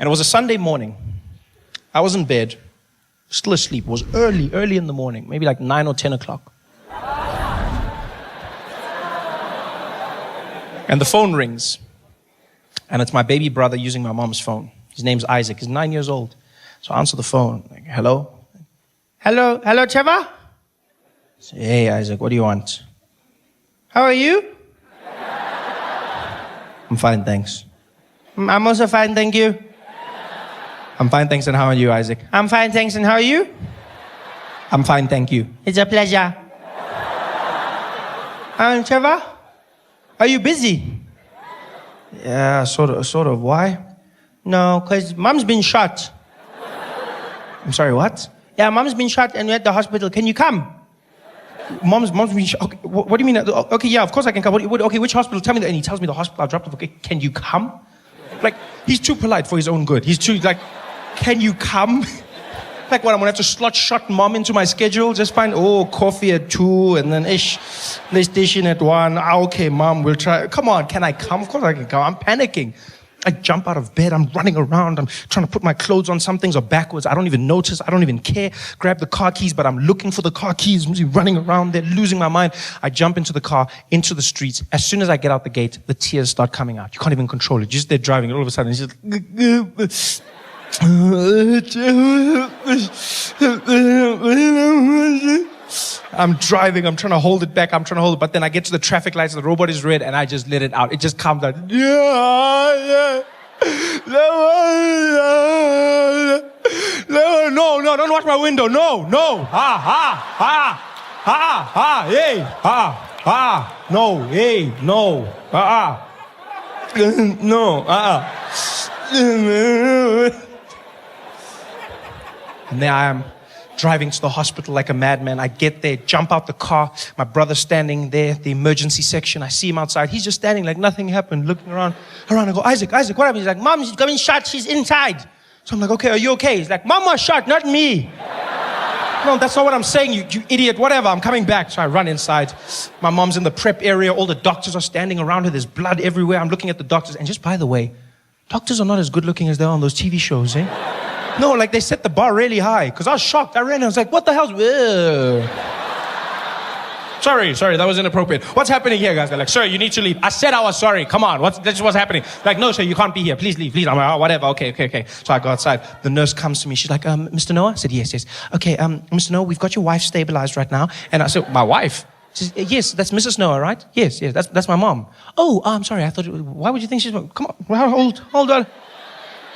And it was a Sunday morning. I was in bed, still asleep. It was early in the morning, maybe like 9 or 10 o'clock. And the phone rings. And it's my baby brother using my mom's phone. His name's Isaac. He's 9 years old. So I answer the phone. Like, hello? Hello, Trevor? I say, hey, Isaac, what do you want? How are you? I'm fine, thanks. I'm also fine, thank you. I'm fine, thanks, and how are you, Isaac? I'm fine, thanks, and how are you? I'm fine, thank you. It's a pleasure. Trevor? Are you busy? Yeah, sort of. Why? No, because Mom's been shot. I'm sorry, what? Yeah, Mom's been shot and we're at the hospital. Can you come? Mom's been shot. Okay, what do you mean? Okay, yeah, of course I can come. Okay, which hospital? Tell me that. And he tells me the hospital. I dropped off. Okay, can you come? Like, he's too polite for his own good. He's too, like, can you come? Like, what, I'm going to have to slot shot Mom into my schedule? Just find, coffee at 2 and then PlayStation at 1. Okay, Mom, we'll try. Come on, can I come? Of course I can come. I'm panicking. I jump out of bed. I'm running around. I'm trying to put my clothes on. Some things are backwards. I don't even notice. I don't even care. Grab the car keys, but I'm looking for the car keys. I'm running around there, losing my mind. I jump into the car, into the streets. As soon as I get out the gate, the tears start coming out. You can't even control it. You're just there driving, and all of a sudden, it's just... I'm driving, I'm trying to hold it back, but then I get to the traffic lights, the robot is red, and I just let it out. It just comes out. No, don't watch my window. No. Hey. No, hey, no. No. And there I am, driving to the hospital like a madman. I get there, jump out the car. My brother's standing there, the emergency section. I see him outside. He's just standing like nothing happened, looking around. I go, Isaac, what happened? He's like, Mom, she's getting shot. She's inside. So I'm like, okay, are you okay? He's like, Mom was shot, not me. No, that's not what I'm saying, you idiot. Whatever, I'm coming back. So I run inside. My mom's in the prep area. All the doctors are standing around her. There's blood everywhere. I'm looking at the doctors. And just by the way, doctors are not as good looking as they are on those TV shows, eh? No, like they set the bar really high. Because I was shocked. I ran and I was like, what the hell? Sorry, that was inappropriate. What's happening here, guys? They're like, sir, you need to leave. I said I was sorry. Come on, that's what's happening. Like, no, sir, you can't be here. Please leave, please. I'm like, whatever, okay. So I go outside. The nurse comes to me. She's like, Mr. Noah? I said, yes. Okay, Mr. Noah, we've got your wife stabilized right now. And I said, my wife? She says, yes, that's Mrs. Noah, right? Yes, that's my mom. Oh, I'm sorry. I thought, why would you think she's, come on, hold on.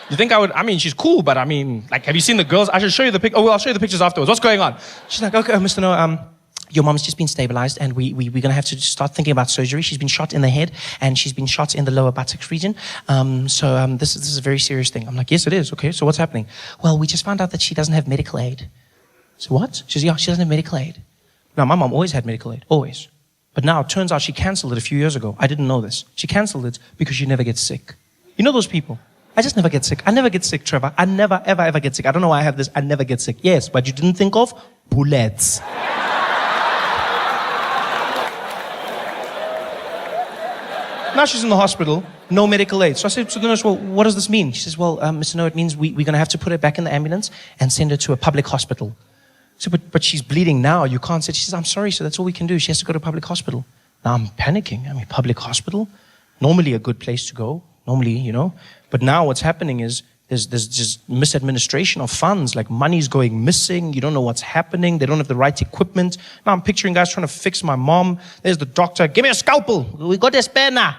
You think I would, she's cool, but like, have you seen the girls? I should show you the pictures. I'll show you the pictures afterwards. What's going on? She's like, okay, Mr. Noah, your mom's just been stabilized and we're going to have to start thinking about surgery. She's been shot in the head and she's been shot in the lower buttocks region. This is a very serious thing. I'm like, yes, it is. Okay, so what's happening? Well, we just found out that she doesn't have medical aid. So what? She says, yeah, she doesn't have medical aid. Now, my mom always had medical aid, always. But now it turns out she canceled it a few years ago. I didn't know this. She canceled it because she never gets sick. You know those people? I just never get sick. I never get sick, Trevor. I never, ever get sick. I don't know why I have this. I never get sick. Yes, but you didn't think of bullets. Now she's in the hospital, no medical aid. So I said to the nurse, well, what does this mean? She says, well, Mr. Noah, it means we're going to have to put her back in the ambulance and send her to a public hospital. So, but she's bleeding now. You can't say. She says, I'm sorry, so that's all we can do. She has to go to a public hospital. Now I'm panicking. Public hospital? Normally a good place to go. Normally, But now what's happening is there's just misadministration of funds. Like money's going missing. You don't know what's happening. They don't have the right equipment. Now I'm picturing guys trying to fix my mom. There's the doctor. Give me a scalpel. We got a spare now.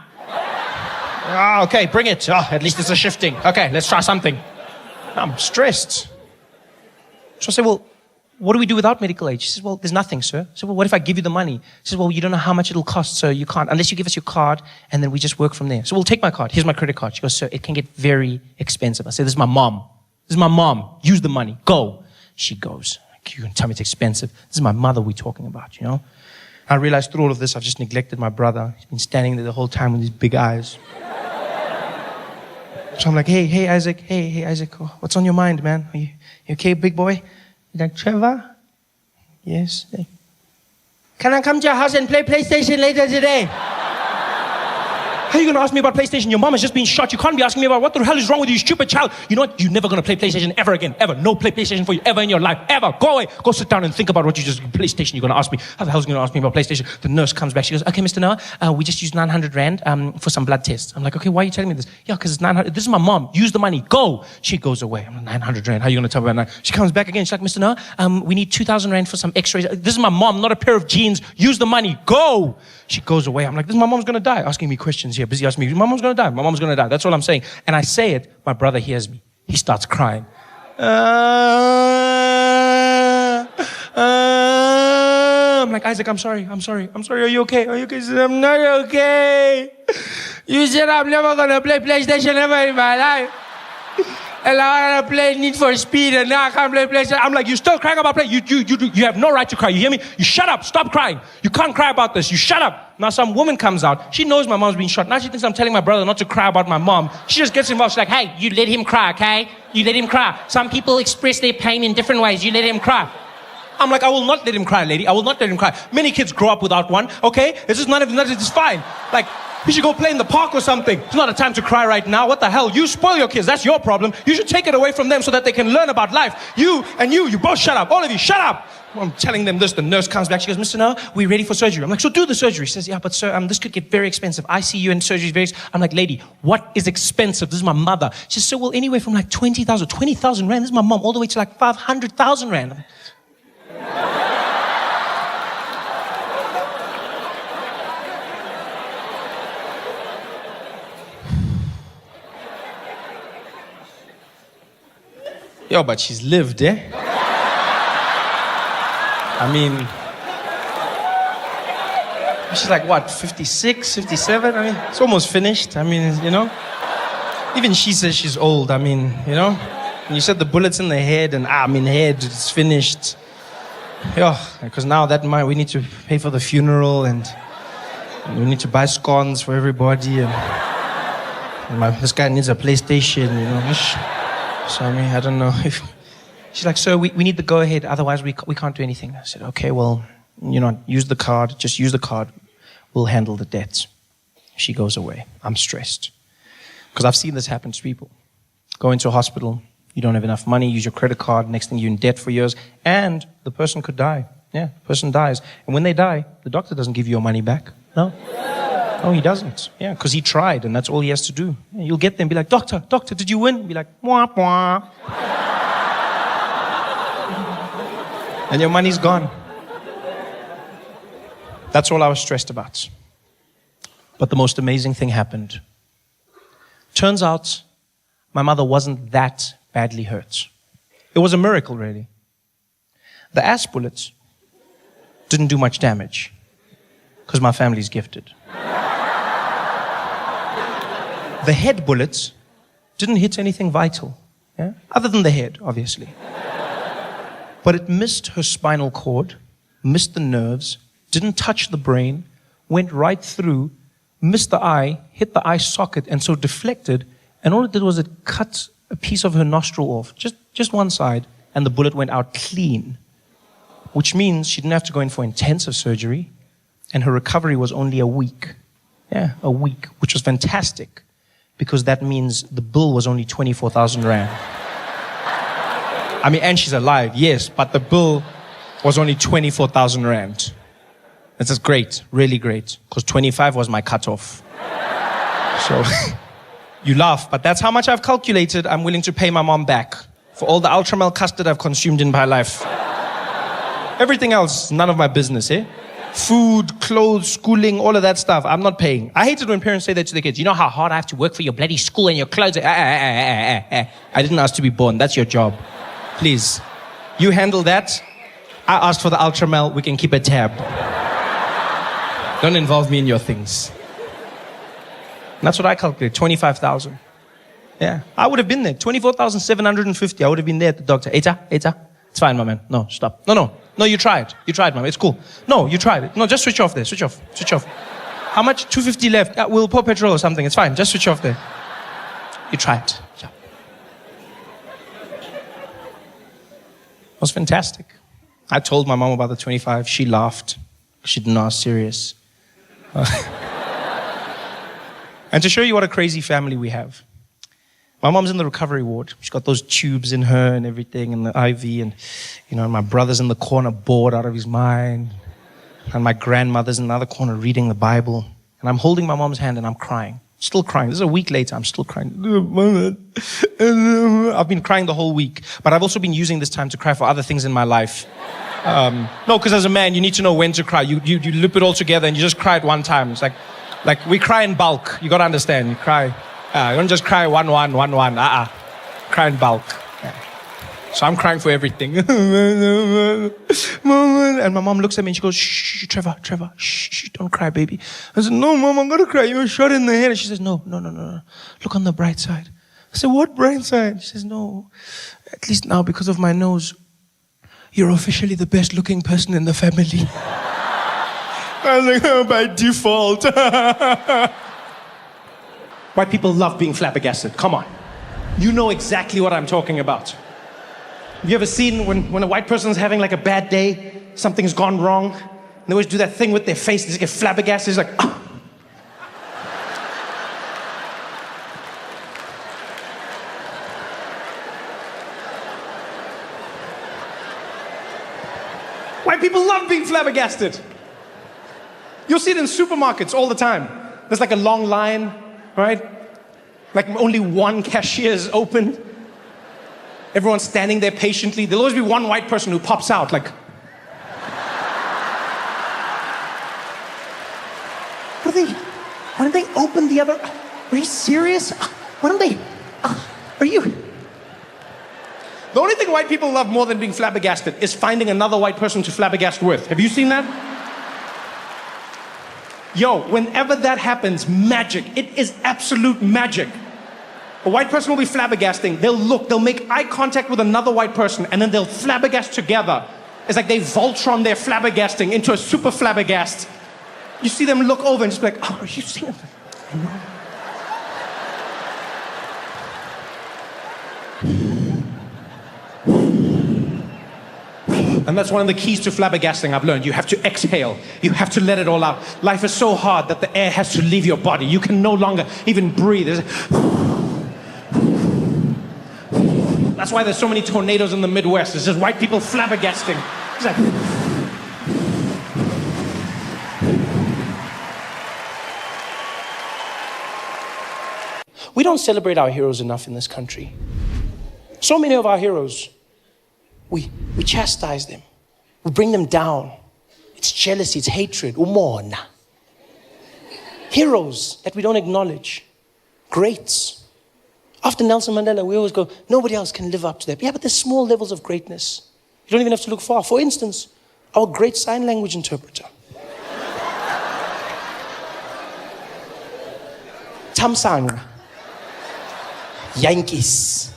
Okay, bring it. At least it's a shifting. Okay, let's try something. I'm stressed. So I say, well, what do we do without medical aid? She says, well, there's nothing, sir. I said, well, what if I give you the money? She says, well, you don't know how much it'll cost, so you can't, unless you give us your card, and then we just work from there. So we'll take my card. Here's my credit card. She goes, sir, it can get very expensive. I said, this is my mom. Use the money. Go. She goes, you can tell me it's expensive. This is my mother we're talking about, I realized through all of this, I've just neglected my brother. He's been standing there the whole time with these big eyes. So I'm like, hey, Isaac. Hey, Isaac. What's on your mind, man? Are you okay, big boy? He's like, Trevor? Yes. Can I come to your house and play PlayStation later today? How are you going to ask me about PlayStation? Your mom has just been shot. You can't be asking me about what the hell is wrong with you, stupid child. You know what? You're never going to play PlayStation ever again. Ever. No play PlayStation for you ever in your life. Ever. Go away. Go sit down and think about what you just... PlayStation, you're going to ask me. How the hell is going to ask me about PlayStation? The nurse comes back. She goes, okay, Mr. Noah, we just used 900 Rand for some blood tests. I'm like, okay, why are you telling me this? Yeah, because it's 900. This is my mom. Use the money. Go. She goes away. I'm like, 900 Rand. How are you going to tell me about that? She comes back again. She's like, Mr. Noah, we need 2,000 Rand for some x-rays. This is my mom, not a pair of jeans. Use the money. Go. She goes away. I'm like, this is my mom's going to die. Asking me questions here. Busy asking me, my mom's going to die. My mom's going to die. That's all I'm saying. And I say it. My brother hears me. He starts crying. I'm like, Isaac, I'm sorry. Are you okay? He said, I'm not okay. You said I'm never going to play PlayStation ever in my life. And I want to play Need for Speed, and now I can't play PlayStation. I'm like, you still crying about play? You have no right to cry. You hear me? You shut up. Stop crying. You can't cry about this. You shut up. Now some woman comes out. She knows my mom's been shot. Now she thinks I'm telling my brother not to cry about my mom. She just gets involved. She's like, hey, you let him cry, okay? You let him cry. Some people express their pain in different ways. You let him cry. I'm like, I will not let him cry, lady. I will not let him cry. Many kids grow up without one, okay? It's just none of it. It's fine. Like, you should go play in the park or something. It's not a time to cry right now. What the hell? You spoil your kids. That's your problem. You should take it away from them so that they can learn about life. You both shut up. All of you, shut up. I'm telling them this. The nurse comes back. She goes, Mr. Noah, we're ready for surgery. I'm like, so do the surgery. She says, yeah, but sir, this could get very expensive. ICU and surgery is very expensive. I'm like, lady, what is expensive? This is my mother. She says, so well, anywhere from like 20,000 Rand. This is my mom, all the way to like 500,000 Rand. Yo, but she's lived, eh? I mean, she's like, what, 56, 57? I mean, it's almost finished. I mean, you know? Even she says she's old. I mean, you know? And you said the bullets in the head, and head, it's finished. Yeah, because now we need to pay for the funeral, and we need to buy scones for everybody, and this guy needs a PlayStation, you know? So, I mean, I don't know if... She's like, sir, we need the go-ahead, otherwise we can't do anything. I said, okay, well, use the card, just use the card. We'll handle the debts. She goes away. I'm stressed. Because I've seen this happen to people. Go into a hospital, you don't have enough money, use your credit card, next thing you're in debt for years, and the person could die. Yeah, the person dies. And when they die, the doctor doesn't give you your money back. No. No, he doesn't. Yeah, because he tried, and that's all he has to do. Yeah, you'll get there and be like, doctor, did you win? Be like, wah, wah. And your money's gone. That's all I was stressed about. But the most amazing thing happened. Turns out, my mother wasn't that badly hurt. It was a miracle, really. The ass bullets didn't do much damage, because my family's gifted. The head bullets didn't hit anything vital, yeah? Other than the head, obviously. But it missed her spinal cord, missed the nerves, didn't touch the brain, went right through, missed the eye, hit the eye socket, and so deflected, and all it did was it cut a piece of her nostril off, just one side, and the bullet went out clean. Which means she didn't have to go in for intensive surgery, and her recovery was only a week. Yeah, a week, which was fantastic, because that means the bill was only 24,000 Rand. I mean, and she's alive, yes, but the bill was only 24,000 Rand. This is great, really great, because 25 was my cutoff. So, you laugh, but that's how much I've calculated I'm willing to pay my mom back for all the ultramel custard I've consumed in my life. Everything else, none of my business, eh? Food, clothes, schooling, all of that stuff, I'm not paying. I hate it when parents say that to their kids. You know how hard I have to work for your bloody school and your clothes? I didn't ask to be born. That's your job. Please. You handle that. I asked for the ultramel. We can keep a tab. Don't involve me in your things. And that's what I calculate, 25,000. Yeah, I would have been there. 24,750. I would have been there at the doctor. Eta. It's fine, my man. No, stop. No, you tried. You tried, mom. It's cool. No, you tried it. No, just switch off there. Switch off. How much? 250 left. Yeah, we'll pour petrol or something. It's fine. Just switch off there. You tried. Yeah. It was fantastic. I told my mom about the 25. She laughed. She didn't know I was serious. And to show you what a crazy family we have, my mom's in the recovery ward. She's got those tubes in her and everything, and the IV, and my brother's in the corner bored out of his mind, and my grandmother's in the other corner reading the Bible, and I'm holding my mom's hand and I'm crying. Still crying. This is a week later. I'm still crying. I've been crying the whole week, but I've also been using this time to cry for other things in my life. No, because as a man, you need to know when to cry. You loop it all together and you just cry at one time. It's like we cry in bulk. You got to understand. You cry. You don't just cry one. Cry in bulk. Yeah. So I'm crying for everything. And my mom looks at me and she goes, "Shh, Trevor, shh, don't cry, baby." I said, "No, Mom, I'm going to cry. You're shot in the head." And she says, No. Look on the bright side. I said, "What bright side?" She says, "No, at least now because of my nose, you're officially the best looking person in the family." I was like, "Oh, by default." White people love being flabbergasted. Come on. You know exactly what I'm talking about. Have you ever seen when a white person's having like a bad day, something's gone wrong, and they always do that thing with their face, they just get flabbergasted, it's like, ah. White people love being flabbergasted. You'll see it in supermarkets all the time. There's like a long line, right? Like only one cashier is open. Everyone's standing there patiently. There'll always be one white person who pops out like, why don't they open the other? Are you serious? Why don't they? Are you? The only thing white people love more than being flabbergasted is finding another white person to flabbergast with. Have you seen that? Yo, whenever that happens, magic. It is absolute magic. A white person will be flabbergasting. They'll make eye contact with another white person, and then they'll flabbergast together. It's like they Voltron their flabbergasting into a super flabbergast. You see them look over and just be like, "Oh, are you seeing it?" And that's one of the keys to flabbergasting I've learned. You have to exhale. You have to let it all out. Life is so hard that the air has to leave your body. You can no longer even breathe. That's why there's so many tornadoes in the Midwest. It's just white people flabbergasting. It's like, we don't celebrate our heroes enough in this country. So many of our heroes, we chastise them. We bring them down. It's jealousy, it's hatred. Umona. Heroes that we don't acknowledge. Greats. After Nelson Mandela, we always go, nobody else can live up to that. Yeah, but there's small levels of greatness. You don't even have to look far. For instance, our great sign language interpreter. Tamsang. Yankees.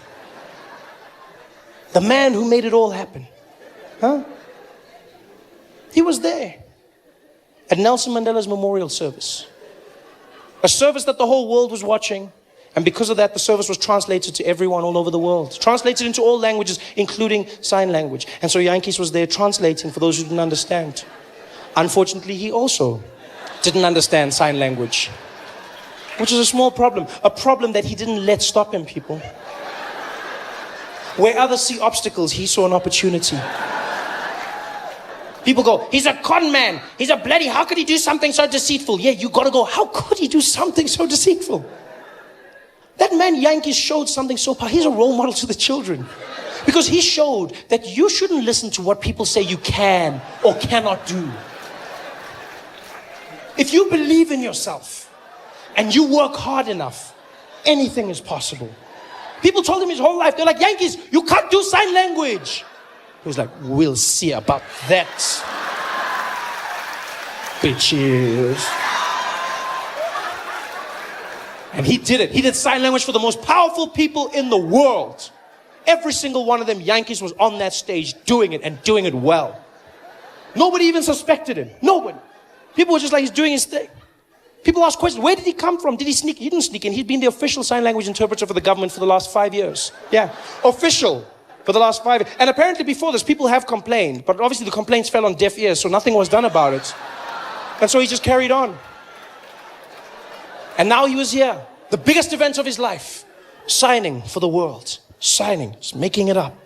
The man who made it all happen. Huh? He was there at Nelson Mandela's memorial service. A service that the whole world was watching. And because of that, the service was translated to everyone all over the world. Translated into all languages, including sign language. And so Yankees was there translating for those who didn't understand. Unfortunately, he also didn't understand sign language. Which is a small problem. A problem that he didn't let stop him, people. Where others see obstacles, he saw an opportunity. People go, "He's a con man. He's a bloody, how could he do something so deceitful?" Yeah, you gotta go, how could he do something so deceitful? That man Yankees showed something so powerful. He's a role model to the children. Because he showed that you shouldn't listen to what people say you can or cannot do. If you believe in yourself and you work hard enough, anything is possible. People told him his whole life, they're like, "Yankees, you can't do sign language." He was like, "We'll see about that, bitches." And he did it. He did sign language for the most powerful people in the world. Every single one of them, Yankees, was on that stage doing it and doing it well. Nobody even suspected him. Nobody. People were just like, he's doing his thing. People ask questions. Where did he come from? Did he sneak? He didn't sneak in. He'd been the official sign language interpreter for the government for the last 5 years. Yeah. Official for the last 5 years. And apparently before this, people have complained. But obviously the complaints fell on deaf ears, so nothing was done about it. And so he just carried on. And now he was here, the biggest event of his life, signing for the world. Signing, just making it up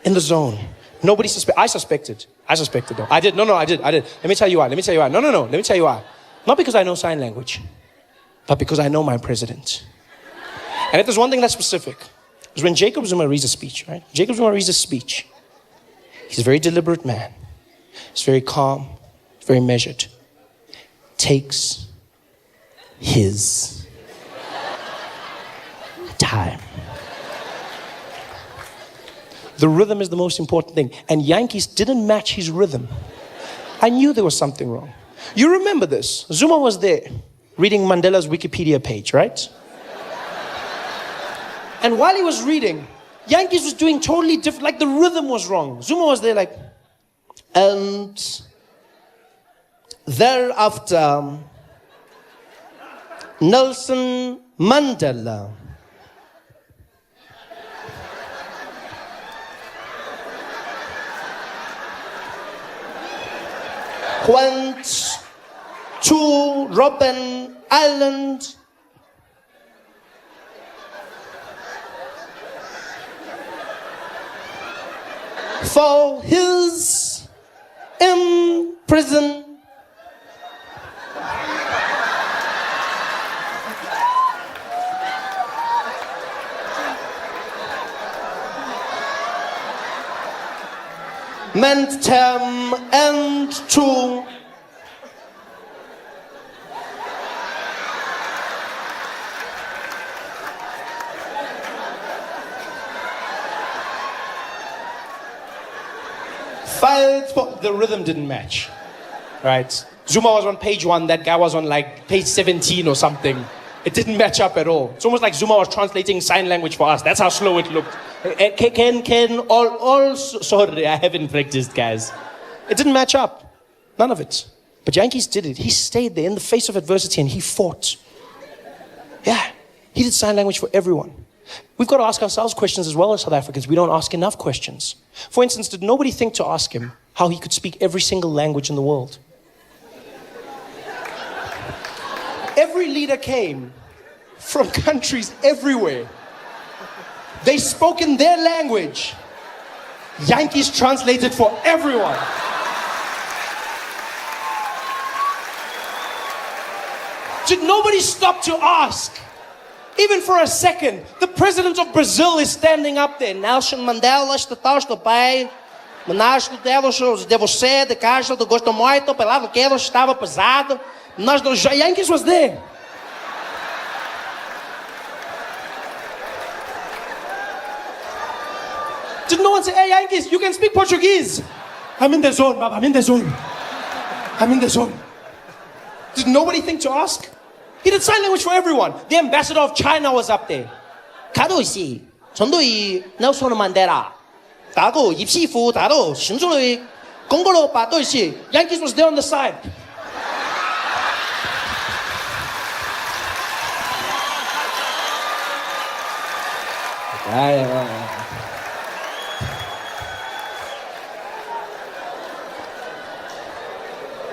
in the zone. Nobody suspected. I suspected though. I did. No, I did. Let me tell you why. No. Let me tell you why. Not because I know sign language, but because I know my president. And if there's one thing that's specific, is when Jacob Zuma reads a speech, right? Jacob Zuma reads a speech. He's a very deliberate man. He's very calm, very measured. Takes his time. The rhythm is the most important thing. And Yankees didn't match his rhythm. I knew there was something wrong. You remember this. Zuma was there reading Mandela's Wikipedia page, right? And while he was reading, Yankees was doing totally different, like the rhythm was wrong. Zuma was there like, and thereafter, Nelson Mandela went to Robben Island for his imprisonment. Term and to fight for the rhythm didn't match, right? Zuma was on page 1, that guy was on like page 17 or something. It didn't match up at all. It's almost like Zuma was translating sign language for us. That's how slow it looked. Sorry, I haven't practiced, guys. It didn't match up. None of it. But Yankees did it. He stayed there in the face of adversity and he fought. Yeah, he did sign language for everyone. We've got to ask ourselves questions as well as South Africans. We don't ask enough questions. For instance, did nobody think to ask him how he could speak every single language in the world? Every leader came from countries everywhere. They spoke in their language. Yankees translated for everyone. Did nobody stop to ask? Even for a second, the president of Brazil is standing up there. Nelson Mandela, estou pai. Manasco de você, de caixa, do gosto muito, pelado que estava pesado. Yankees was there. Did no one say, hey Yankees, you can speak Portuguese? I'm in the zone, Baba, I'm in the zone. Did nobody think to ask? He did sign language for everyone. The ambassador of China was up there. 가도시, 전도이 넬슨 만델라. 다도 입시fu, 다도 신주의 공고로 빠도시. Yankees was there on the side.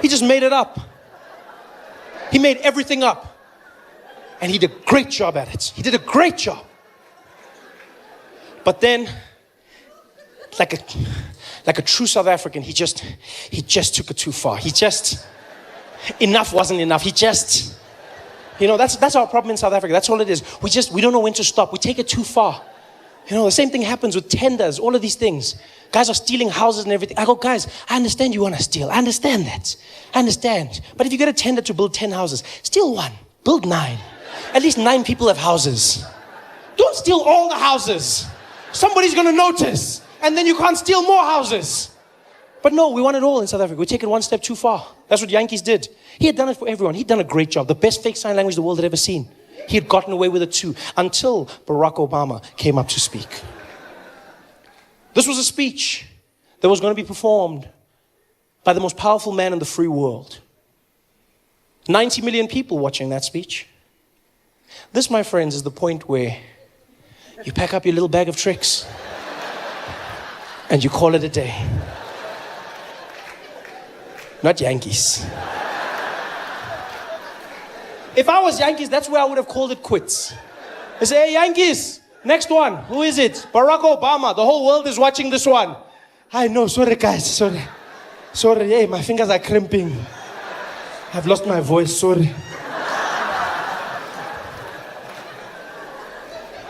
He just made it up. He made everything up. And he did a great job at it. He did a great job. But then, like a true South African, he just took it too far. Enough wasn't enough. That's our problem in South Africa. That's all it is. We don't know when to stop. We take it too far. The same thing happens with tenders, all of these things. Guys are stealing houses and everything. I go, guys, I understand you want to steal. I understand that. I understand. But if you get a tender to build 10 houses, steal 1, build 9. At least 9 people have houses. Don't steal all the houses. Somebody's going to notice. And then you can't steal more houses. But no, we want it all in South Africa. We take it one step too far. That's what Yankees did. He had done it for everyone. He'd done a great job. The best fake sign language the world had ever seen. He had gotten away with it too, until Barack Obama came up to speak. This was a speech that was going to be performed by the most powerful man in the free world. 90 million people watching that speech. This, my friends, is the point where you pack up your little bag of tricks and you call it a day. Not Yankees. If I was Yankees, that's where I would have called it quits. I say, hey, Yankees, next one. Who is it? Barack Obama. The whole world is watching this one. I know. Sorry, guys. Sorry. Hey, my fingers are cramping. I've lost my voice. Sorry.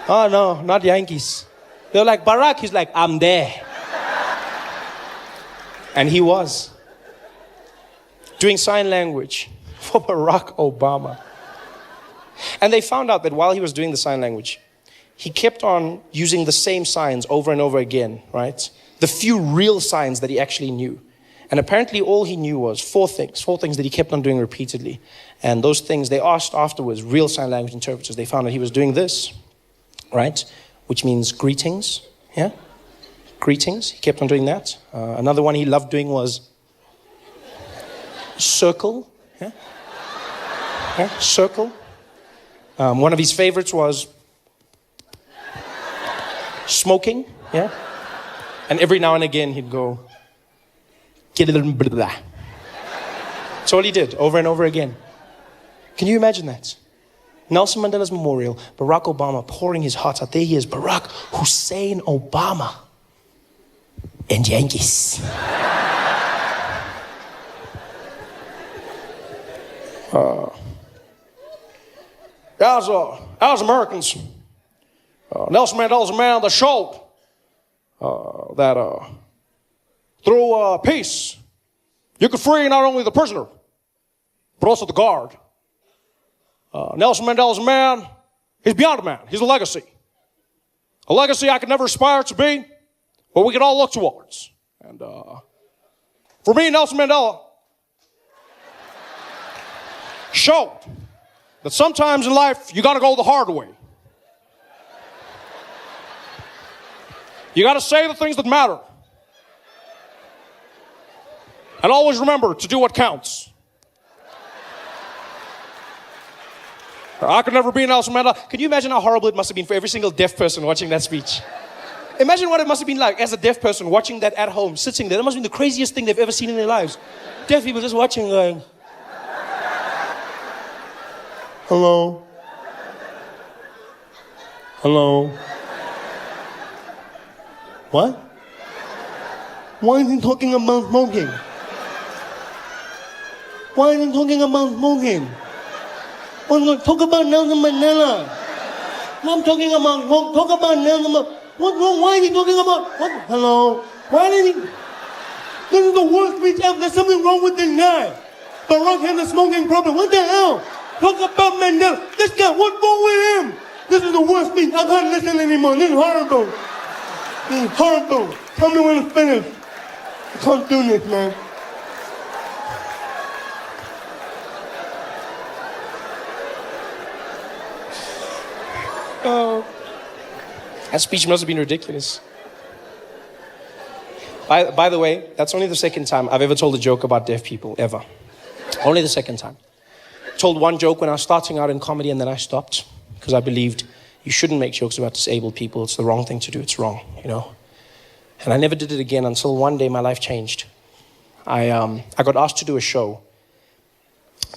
Oh, no, not Yankees. They're like, Barack. He's like, I'm there. And he was. Doing sign language for Barack Obama. And they found out that while he was doing the sign language, he kept on using the same signs over and over again, right? The few real signs that he actually knew. And apparently all he knew was four things that he kept on doing repeatedly. And those things, they asked afterwards, real sign language interpreters, they found that he was doing this, right? Which means greetings, yeah? Greetings, he kept on doing that. Another one he loved doing was circle, yeah? Yeah, circle. One of his favorites was smoking, yeah? And every now and again he'd go, get a little bit of that. That's all he did, over and over again. Can you imagine that? Nelson Mandela's memorial, Barack Obama pouring his heart out. There he is, Barack Hussein Obama. And Yankees. As Americans, Nelson Mandela's a man that showed that through peace, you could free not only the prisoner, but also the guard. Nelson Mandela's a man, he's beyond a man, he's a legacy. A legacy I could never aspire to be, but we can all look towards. And for me, Nelson Mandela showed that sometimes in life, you gotta go the hard way. You gotta say the things that matter. And always remember to do what counts. I could never be Nelson Mandela. Can you imagine how horrible it must have been for every single deaf person watching that speech? Imagine what it must have been like as a deaf person watching that at home, sitting there. That must have been the craziest thing they've ever seen in their lives. Deaf people just watching going, hello? Hello? What? Why is he talking about smoking? Why is he talking about smoking? I'm going to talk about Nelson Mandela. I'm talking about, talk about Nelson Mandela. What's wrong? Why is he talking about, what? Hello? Why did he? This is the worst speech ever. There's something wrong with this guy. Barack has a smoking problem. What the hell? Talk about Mandela. This guy, what's wrong with him? This is the worst speech. I can't listen anymore. This is horrible. This is horrible. Tell me when it's finished. I can't do this, man. That speech must have been ridiculous. By the way, that's only the second time I've ever told a joke about deaf people, ever. Only the second time. Told one joke when I was starting out in comedy and then I stopped because I believed you shouldn't make jokes about disabled people. It's the wrong thing to do. It's wrong, you know. And I never did it again until one day my life changed. I got asked to do a show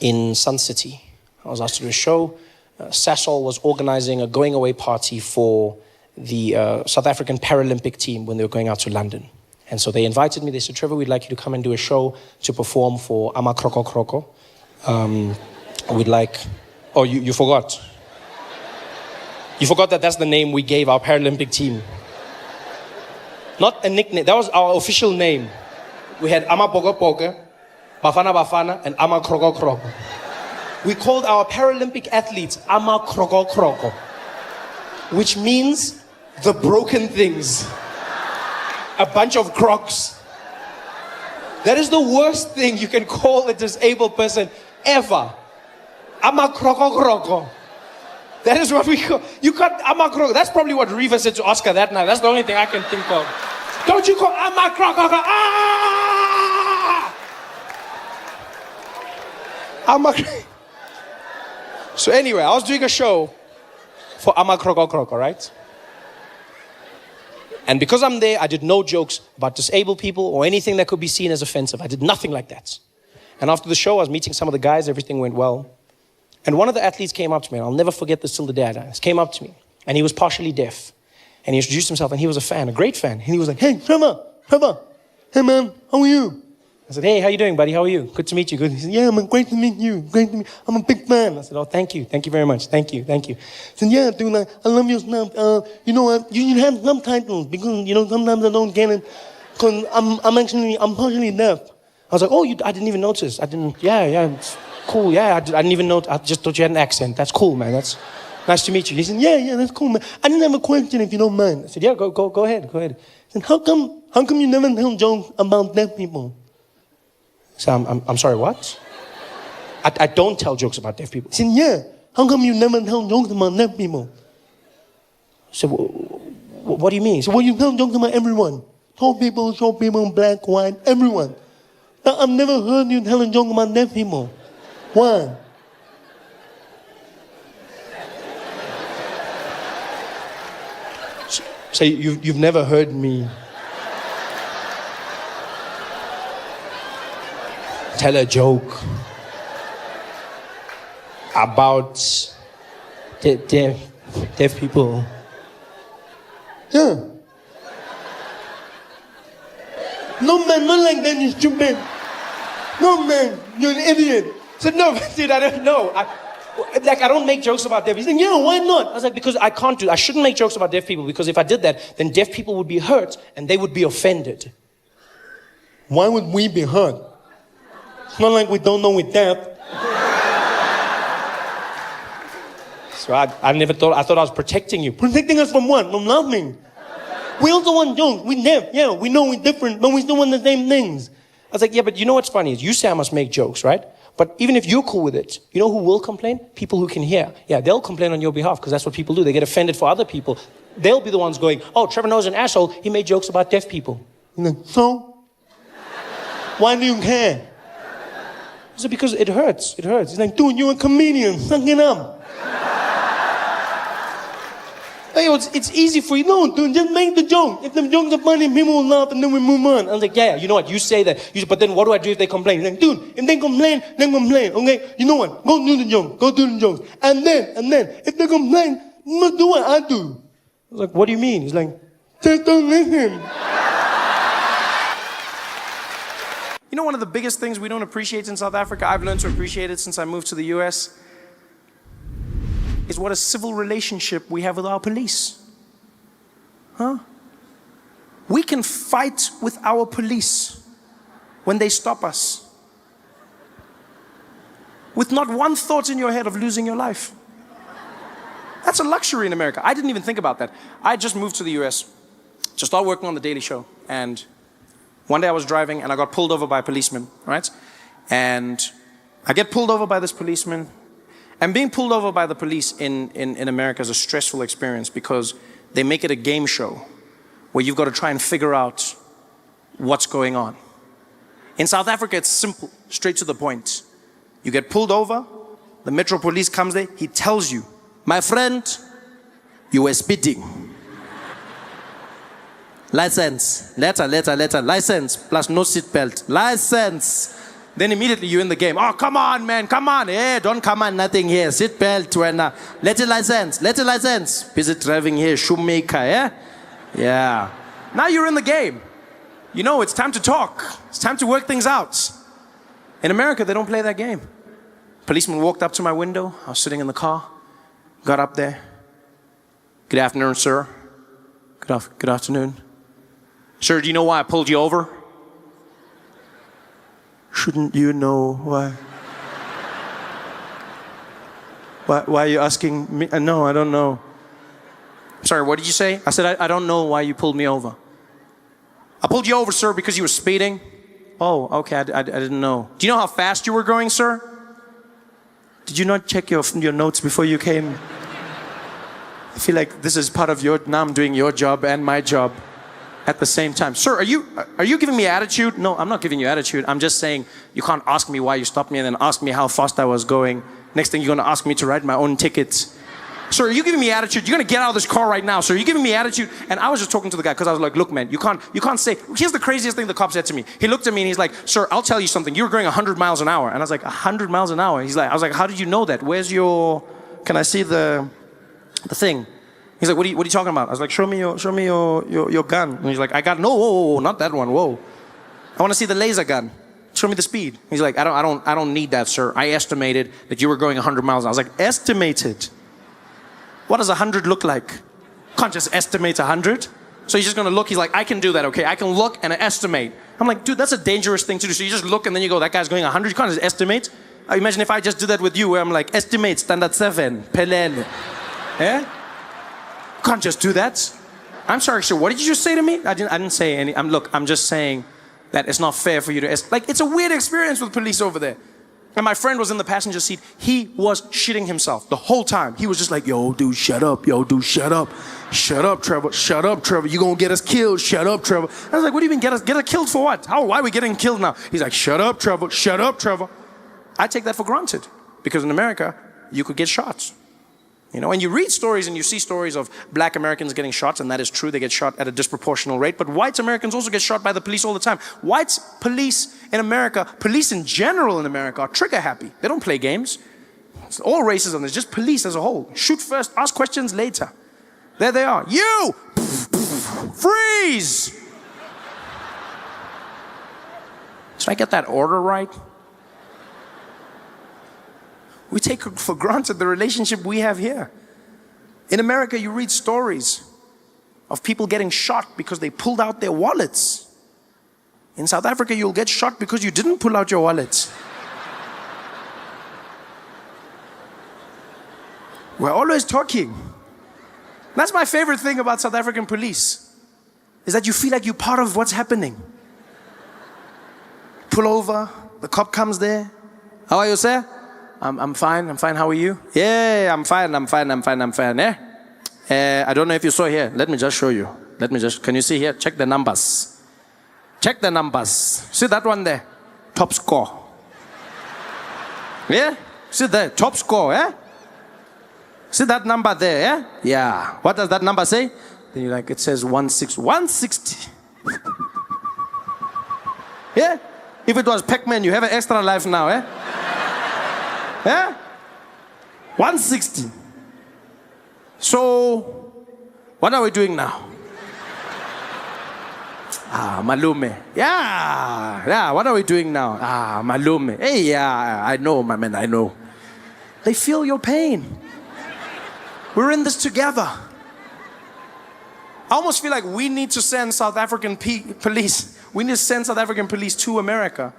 in Sun City. I was asked to do a show. Sasol was organizing a going away party for the South African Paralympic team when they were going out to London. And so they invited me. They said, Trevor, we'd like you to come and do a show to perform for Ama Kroko Kroko. We'd like... Oh, you forgot. You forgot that that's the name we gave our Paralympic team. Not a nickname. That was our official name. We had Ama Pogo Pogo, Bafana Bafana, and Ama Kroko Kroko. We called our Paralympic athletes Ama Kroko Kroko, which means the broken things. A bunch of crocs. That is the worst thing you can call a disabled person ever. Ama Kroko Kroko. That is what we call. You can't Ama Kroko. That's probably what Reva said to Oscar that night. That's the only thing I can think of. Don't you call Ama Kroko Kroko? Ah! Ama. So anyway, I was doing a show for Ama Kroko Kroko, right? And because I'm there, I did no jokes about disabled people or anything that could be seen as offensive. I did nothing like that. And after the show, I was meeting some of the guys. Everything went well. And one of the athletes came up to me, and I'll never forget this till the day I die. He came up to me, and he was partially deaf. And he introduced himself, and he was a fan, a great fan. And he was like, hey, Trevor, hey man, how are you? I said, hey, how you doing, buddy? How are you? Good to meet you. Good. He said, yeah, man, great to meet you. Great to meet you. I'm a big fan. I said, oh, thank you. Thank you very much. Thank you. He said, yeah, dude, like, I love your stuff. You know what? You have subtitles because, sometimes I don't get it because I'm partially deaf. I was like, oh, I didn't even notice. Yeah, it's cool. Yeah, I didn't even know. I just thought you had an accent. That's cool, man. That's nice to meet you. He said, yeah, that's cool, man. I didn't have a question if you don't mind. I said, yeah, go ahead. He said, how come you never tell jokes about deaf people? So I'm sorry, what? I don't tell jokes about deaf people. He said, yeah, how come you never tell jokes about deaf people? I said, what do you mean? He said, well, you tell jokes about everyone. Tall people, short people, black, white, everyone. But I've never heard you tell a joke about deaf people. Why? So you've never heard me tell a joke about deaf people? Yeah. No, man, not like that, you stupid. No, man, you're an idiot. I said, no, dude, I don't know. I don't make jokes about deaf people. He said, yeah, why not? I was like, because I shouldn't make jokes about deaf people, because if I did that, then deaf people would be hurt and they would be offended. Why would we be hurt? It's not like we don't know we're deaf. So I thought I was protecting you. Protecting us from what? From laughing. We also want jokes. We're deaf. Yeah, we know we're different, but we still want the same things. I was like, yeah, but you know what's funny is you say I must make jokes, right? But even if you're cool with it, you know who will complain? People who can hear. Yeah, they'll complain on your behalf because that's what people do. They get offended for other people. They'll be the ones going, oh, Trevor Noah's an asshole. He made jokes about deaf people. Like, so? Why do you care? I said, because it hurts. It hurts. He's like, dude, you're a comedian. Suck it up. Hey, it's easy for you. No, dude, just make the joke. If the jokes are funny, people will laugh and then we move on. I was like, yeah, you know what? You say that. But then what do I do if they complain? He's like, dude, if they complain, then complain. Okay, you know what? Go do the joke. Go do the jokes. And then, if they complain, you must do what I do. I was like, what do you mean? He's like, just don't listen. You know, one of the biggest things we don't appreciate in South Africa, I've learned to appreciate it since I moved to the US, is what a civil relationship we have with our police. Huh? We can fight with our police when they stop us, with not one thought in your head of losing your life. That's a luxury in America. I didn't even think about that. I just moved to the US to start working on The Daily Show. And one day I was driving and I got pulled over by a policeman, right? And I get pulled over by this policeman. And being pulled over by the police in America is a stressful experience because they make it a game show where you've got to try and figure out what's going on. In South Africa, it's simple, straight to the point. You get pulled over, the Metro Police comes there, he tells you, my friend, you were speeding. License, letter, license, plus no seatbelt, license. Then immediately you're in the game. Oh, come on, man, come on. Hey, don't come on, nothing here. Seatbelt, when letter license. Busy driving here, shoemaker, yeah? Yeah. Now you're in the game. You know, it's time to talk. It's time to work things out. In America, they don't play that game. Policeman walked up to my window. I was sitting in the car. Got up there. Good afternoon, sir. Good afternoon. Sir, do you know why I pulled you over? Shouldn't you know why? Why are you asking me? No, I don't know. Sorry, what did you say? I said, I don't know why you pulled me over. I pulled you over, sir, because you were speeding. Oh, okay, I didn't know. Do you know how fast you were going, sir? Did you not check your notes before you came? I feel like this is part of now I'm doing your job and my job at the same time. Sir, are you giving me attitude? No, I'm not giving you attitude. I'm just saying you can't ask me why you stopped me and then ask me how fast I was going. Next thing you're going to ask me to write my own ticket. Sir, are you giving me attitude? You're gonna get out of this car right now, sir. You're giving me attitude. And I was just talking to the guy because I was like, look, man, you can't say. Here's the craziest thing the cop said to me. He looked at me and he's like, sir, I'll tell you something. You were going 100 miles an hour. And I was like, 100 miles an hour? I was like, how did you know that? Where's your, can I see the thing? He's like, what are you talking about? I was like, show me your gun. And he's like, I got, no, whoa, not that one, whoa. I want to see the laser gun. Show me the speed. He's like, I don't need that, sir. I estimated that you were going 100 miles an hour. I was like, estimated? What does 100 look like? Can't just estimate 100. So he's just gonna look, he's like, I can do that, okay? I can look and estimate. I'm like, dude, that's a dangerous thing to do. So you just look and then you go, that guy's going 100. You can't just estimate. Imagine if I just do that with you, where I'm like, estimate, standard 7, pelele. Yeah? Can't just do that. I'm sorry, sir, what did you just say to me? I didn't say any, I'm just saying that it's not fair for you to, like, it's a weird experience with police over there. And my friend was in the passenger seat. He was shitting himself the whole time. He was just like, yo, dude, shut up. Yo, dude, shut up. Shut up, Trevor. Shut up, Trevor. You're going to get us killed. Shut up, Trevor. I was like, what do you mean get us killed for what? Why are we getting killed now? He's like, shut up, Trevor. Shut up, Trevor. I take that for granted. Because in America, you could get shot. You know, and you read stories and you see stories of black Americans getting shot, and that is true, they get shot at a disproportional rate, but white Americans also get shot by the police all the time. White police in America, police in general in America, are trigger happy. They don't play games. It's all racism, it's just police as a whole. Shoot first, ask questions later. There they are. You! Freeze! Did I get that order right? We take for granted the relationship we have here. In America, you read stories of people getting shot because they pulled out their wallets. In South Africa, you'll get shot because you didn't pull out your wallet. We're always talking. That's my favorite thing about South African police, is that you feel like you're part of what's happening. Pull over, the cop comes there. How are you, sir? I'm fine, how are you? Yeah, I'm fine, yeah? I don't know if you saw here, let me just show you. Can you see here? Check the numbers. Check the numbers. See that one there? Top score. Yeah? See there, top score, yeah? See that number there, yeah? Yeah. What does that number say? Then you're like, it says 160. Yeah? If it was Pac-Man, you have an extra life now, eh? Yeah? 160. So, what are we doing now? Malume. Yeah, what are we doing now? Malume. Hey, yeah, I know, my man, I know. They feel your pain. We're in this together. I almost feel like we need to send South African police. We need to send South African police to America,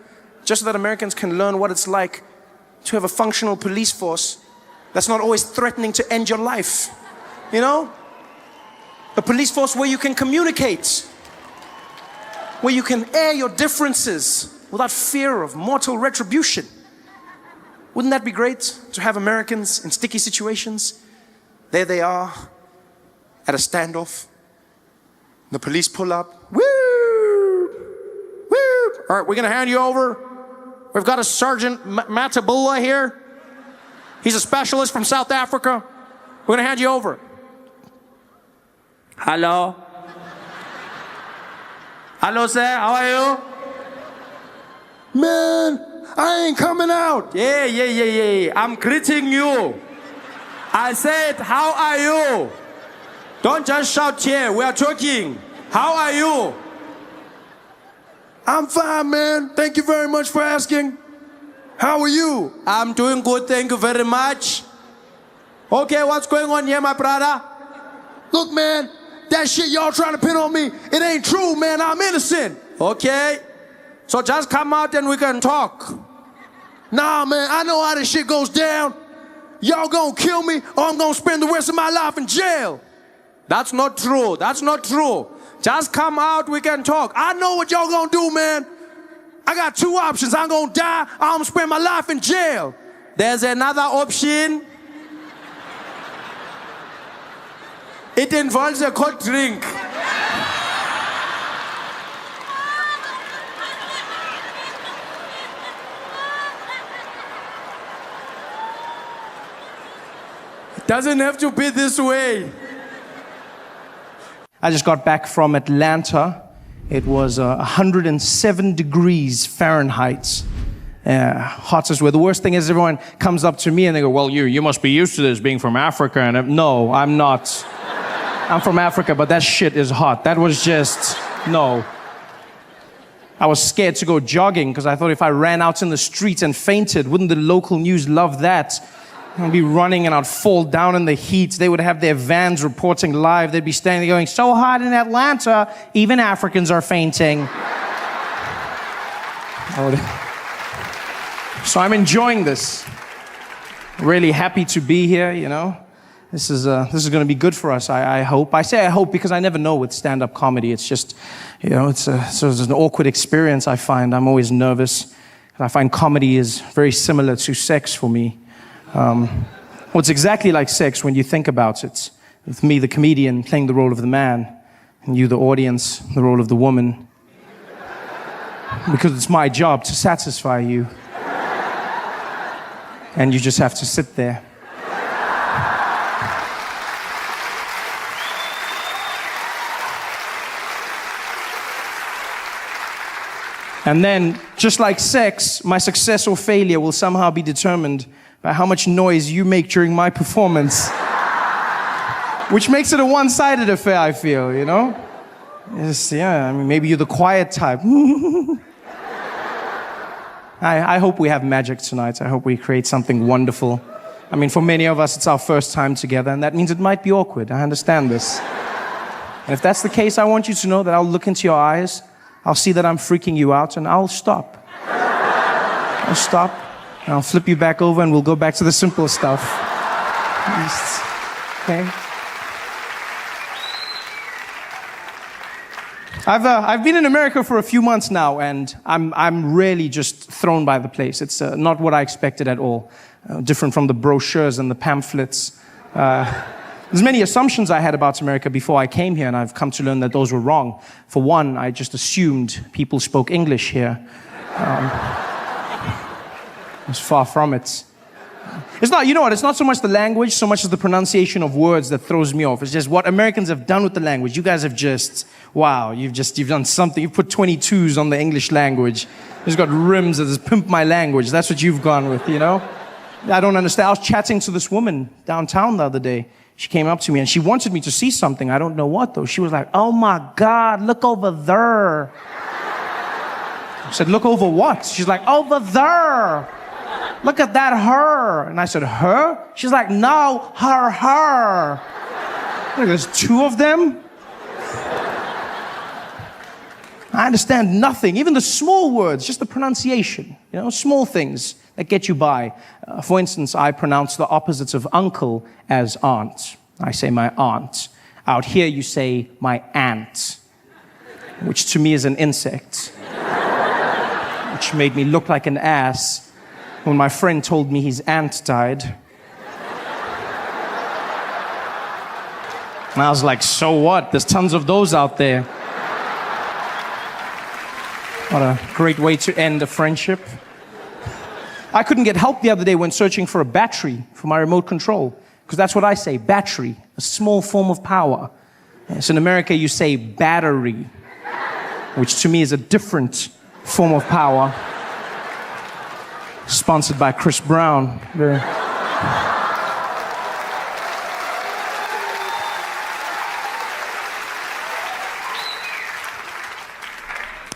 just so that Americans can learn what it's like to have a functional police force that's not always threatening to end your life. You know? A police force where you can communicate, where you can air your differences without fear of mortal retribution. Wouldn't that be great to have Americans in sticky situations? There they are at a standoff. The police pull up. Woo! Woo! All right, we're gonna hand you over. We've got a Sergeant Matabula here. He's a specialist from South Africa. We're gonna hand you over. Hello? Hello, sir, how are you? Man, I ain't coming out. Yeah. I'm greeting you. I said, how are you? Don't just shout here, we are talking. How are you? I'm fine, man. Thank you very much for asking. How are you? I'm doing good, thank you very much. Okay, what's going on here, my brother? Look, man, that shit y'all trying to pin on me, it ain't true, man. I'm innocent. Okay, so just come out and we can talk. Nah, man, I know how this shit goes down. Y'all gonna kill me or I'm gonna spend the rest of my life in jail. That's not true. That's not true. Just come out, we can talk. I know what y'all gonna do, man. I got two options. I'm gonna die or I'm gonna spend my life in jail. There's another option. It involves a cold drink. Doesn't have to be this way. I just got back from Atlanta. It was 107 degrees Fahrenheit. Hottest weather. The worst thing is everyone comes up to me and they go, well, you must be used to this being from Africa. And no, I'm not. I'm from Africa, but that shit is hot. That was just, no. I was scared to go jogging because I thought if I ran out in the streets and fainted, wouldn't the local news love that? I'd be running and I'd fall down in the heat. They would have their vans reporting live. They'd be standing there going, so hot in Atlanta, even Africans are fainting. So I'm enjoying this. Really happy to be here, you know. This is going to be good for us, I hope. I say I hope because I never know with stand-up comedy. It's just, you know, it's an awkward experience, I find. I'm always nervous. I find comedy is very similar to sex for me. Well, it's exactly like sex when you think about it. With me, the comedian, playing the role of the man, and you, the audience, the role of the woman. Because it's my job to satisfy you. And you just have to sit there. And then, just like sex, my success or failure will somehow be determined by how much noise you make during my performance. Which makes it a one-sided affair, I feel, you know? Yes, yeah, I mean, maybe you're the quiet type. I hope we have magic tonight. I hope we create something wonderful. I mean, for many of us, it's our first time together, and that means it might be awkward. I understand this. And if that's the case, I want you to know that I'll look into your eyes, I'll see that I'm freaking you out, and I'll stop. I'll stop, and I'll flip you back over, and we'll go back to the simple stuff. Okay? I've been in America for a few months now, and I'm really just thrown by the place. It's not what I expected at all. Different from the brochures and the pamphlets. There's many assumptions I had about America before I came here, and I've come to learn that those were wrong. For one, I just assumed people spoke English here. It's far from it. It's not, you know what, it's not so much the language, so much as the pronunciation of words that throws me off. It's just what Americans have done with the language. You guys have just, wow, you've done something. You've put 22s on the English language. You've got rims that says, pimp my language. That's what you've gone with, you know? I don't understand. I was chatting to this woman downtown the other day. She came up to me and she wanted me to see something. I don't know what though. She was like, oh my God, look over there. I said, look over what? She's like, over there. Look at that her. And I said, her? She's like, no, her. Look, there's two of them. I understand nothing, even the small words, just the pronunciation, you know, small things that get you by. For instance, I pronounce the opposites of uncle as aunt. I say my aunt. Out here you say my aunt, which to me is an insect, which made me look like an ass when my friend told me his aunt died. And I was like, so what? There's tons of those out there. What a great way to end a friendship. I couldn't get help the other day when searching for a battery for my remote control, because that's what I say, battery, a small form of power. So in America, you say battery, which to me is a different form of power. Sponsored by Chris Brown.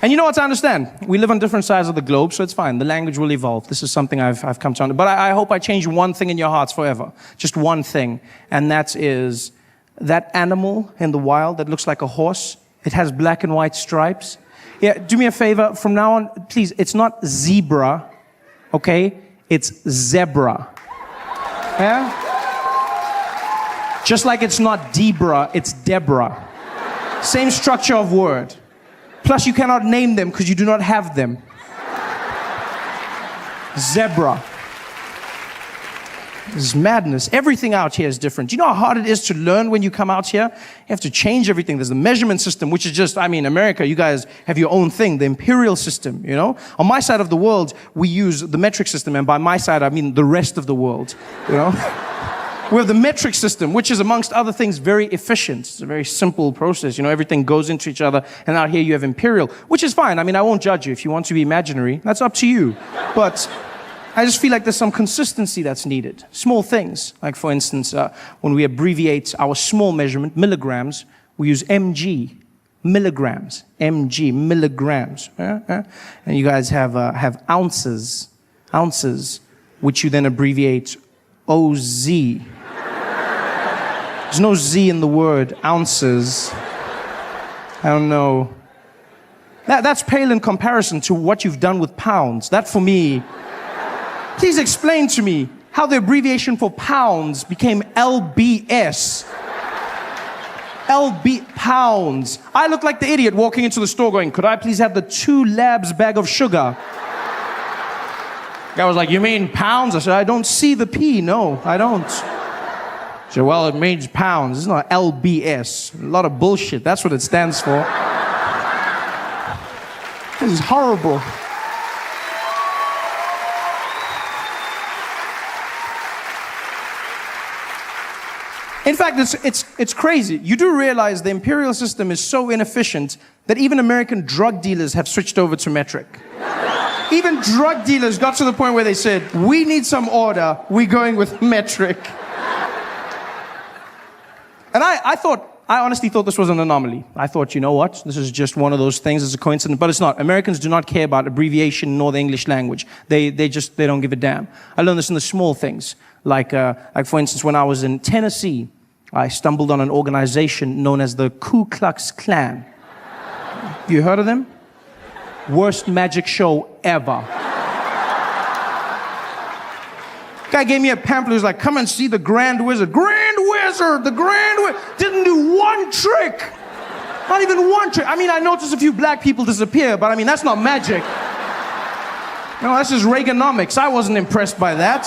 And you know what, I understand. We live on different sides of the globe, so it's fine. The language will evolve. This is something I've come to understand. But I hope I change one thing in your hearts forever. Just one thing. And that is that animal in the wild that looks like a horse. It has black and white stripes. Yeah, do me a favor. From now on, please, it's not zebra, okay? It's zebra. Yeah? Just like it's not Debra, it's Deborah. Same structure of word. Plus, you cannot name them because you do not have them. Zebra. This is madness. Everything out here is different. Do you know how hard it is to learn when you come out here? You have to change everything. There's the measurement system, which is just, I mean, America, you guys have your own thing, the imperial system, you know? On my side of the world, we use the metric system, and by my side, I mean the rest of the world, you know? We have the metric system, which is, amongst other things, very efficient. It's a very simple process. You know, everything goes into each other. And out here you have imperial, which is fine. I mean, I won't judge you. If you want to be imaginary, that's up to you. But I just feel like there's some consistency that's needed. Small things. Like, for instance, when we abbreviate our small measurement, milligrams, we use mg. Milligrams. Mg. Milligrams. And you guys have ounces. Ounces, which you then abbreviate OZ. There's no Z in the word, ounces. I don't know. That's pale in comparison to what you've done with pounds. That, for me, please explain to me how the abbreviation for pounds became LBS. Pounds. I look like the idiot walking into the store going, could I please have the 2 labs bag of sugar? Guy was like, you mean pounds? I said, I don't see the P. No, I don't. He said, well, it means pounds. It's not LBS. A lot of bullshit. That's what it stands for. This is horrible. In fact, it's crazy. You do realize the imperial system is so inefficient that even American drug dealers have switched over to metric. Even drug dealers got to the point where they said, we need some order, we're going with metric. And I honestly thought this was an anomaly. I thought, you know what, this is just one of those things, it's a coincidence, but it's not. Americans do not care about abbreviation nor the English language. They don't give a damn. I learned this in the small things. Like for instance, when I was in Tennessee, I stumbled on an organization known as the Ku Klux Klan. You heard of them? Worst magic show ever. Guy gave me a pamphlet. He was like, come and see the Grand Wizard. Grand Wizard! The Grand Wizard! Didn't do one trick! Not even one trick. I mean, I noticed a few black people disappear, but I mean, that's not magic. No, that's just Reaganomics. I wasn't impressed by that.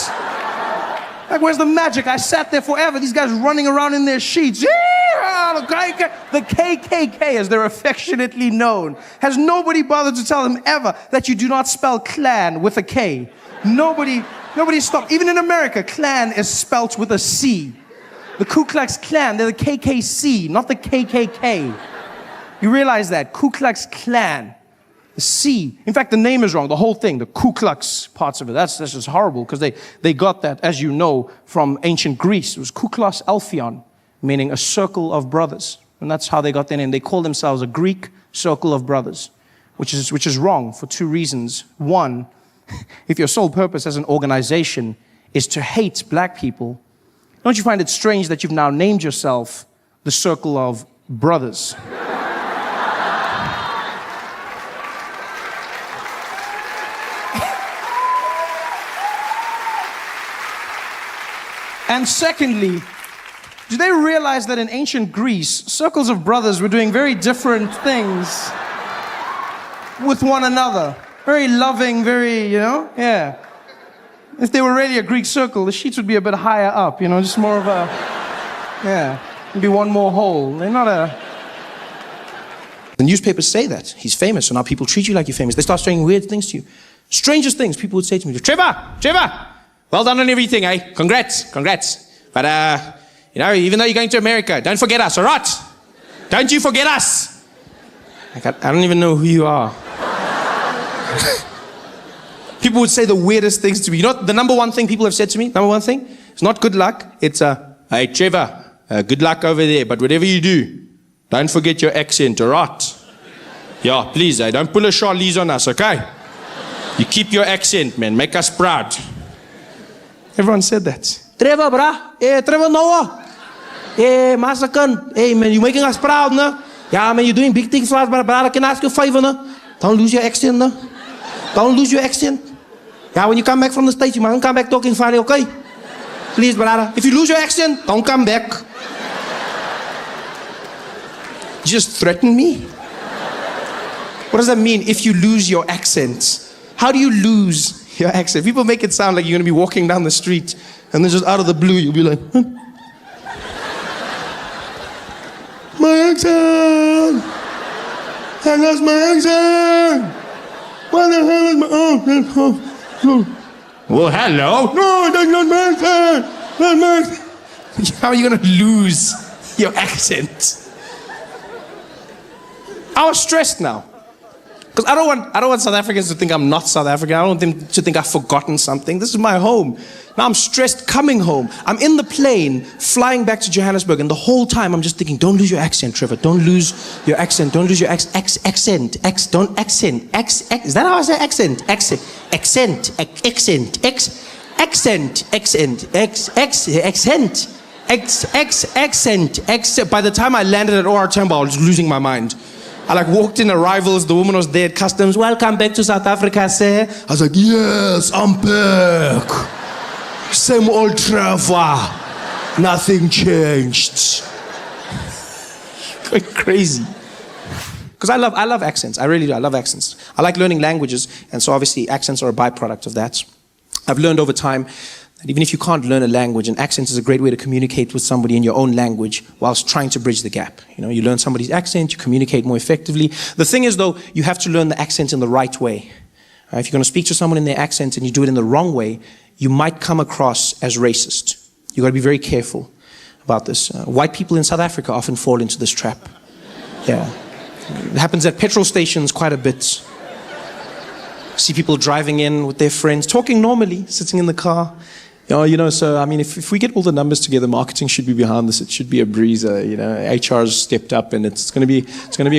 Like, where's the magic? I sat there forever. These guys running around in their sheets. The KKK, as they're affectionately known, has nobody bothered to tell them ever that you do not spell clan with a K. Nobody stopped. Even in America, clan is spelt with a C. The Ku Klux Klan, they're the KKC, not the KKK. You realize that? Ku Klux Klan. The C. In fact, the name is wrong. The whole thing, the Ku Klux parts of it. That's just horrible because they got that, as you know, from ancient Greece. It was Ku Klux Alphion, meaning a circle of brothers. And that's how they got their name. They call themselves a Greek circle of brothers, which is wrong for 2 reasons. One, if your sole purpose as an organization is to hate black people, don't you find it strange that you've now named yourself the Circle of Brothers? And secondly, do they realize that in ancient Greece, circles of brothers were doing very different things with one another? Very loving, yeah. If they were really a Greek circle, the sheets would be a bit higher up, just more of a, yeah, maybe one more hole. They're not a... The newspapers say that. He's famous, so now people treat you like you're famous. They start saying weird things to you. Strangest things people would say to me. Trevor! Well done on everything, eh? Congrats. But, even though you're going to America, don't forget us, all right? Don't you forget us. I don't even know who you are. People would say the weirdest things to me. You know what the number one thing people have said to me? Number one thing? It's not good luck. It's, hey, Trevor, good luck over there. But whatever you do, don't forget your accent, all right? Yeah, please, don't pull a Charlize on us, okay? You keep your accent, man. Make us proud. Everyone said that. Trevor, brah. Hey, Trevor Noah. Hey, Masakan. Hey, man, you're making us proud, no? Yeah, man, you're doing big things for us, but brother, can I ask you a favor, no? Don't lose your accent, no? Don't lose your accent. Yeah, when you come back from the States, you mustn't come back talking funny, okay? Please, brother. If you lose your accent, don't come back. You just threaten me? What does that mean, if you lose your accent? How do you lose your accent? People make it sound like you're going to be walking down the street and then just out of the blue, you'll be like, huh? My accent! I lost my accent! What the hell is my... Oh. Well, hello? No, that's not my accent! That's my accent! How are you going to lose your accent? I was stressed now. Because I don't want South Africans to think I'm not South African. I don't want them to think I've forgotten something. This is my home. Now I'm stressed coming home. I'm in the plane flying back to Johannesburg, and the whole time I'm just thinking, don't lose your accent, Trevor. Don't lose your accent. Don't lose your accent. Don't accent. Is that how I say accent? Accent. By the time I landed at OR Tambo, I was losing my mind. I walked in arrivals, the woman was there at customs. Welcome back to South Africa, sir. I was like, yes, I'm back. Same old Trevor. Nothing changed. Going crazy. Because I love accents. I really do. I love accents. I like learning languages, and so obviously accents are a byproduct of that. I've learned over time that even if you can't learn a language, an accent is a great way to communicate with somebody in your own language whilst trying to bridge the gap. You learn somebody's accent, you communicate more effectively. The thing is, though, you have to learn the accent in the right way. If you're going to speak to someone in their accent and you do it in the wrong way, you might come across as racist. You've got to be very careful about this. White people in South Africa often fall into this trap. Yeah. It happens at petrol stations quite a bit. See people driving in with their friends, talking normally, sitting in the car. So I mean, if we get all the numbers together, marketing should be behind this. It should be a breezer. HR's stepped up, and it's going to be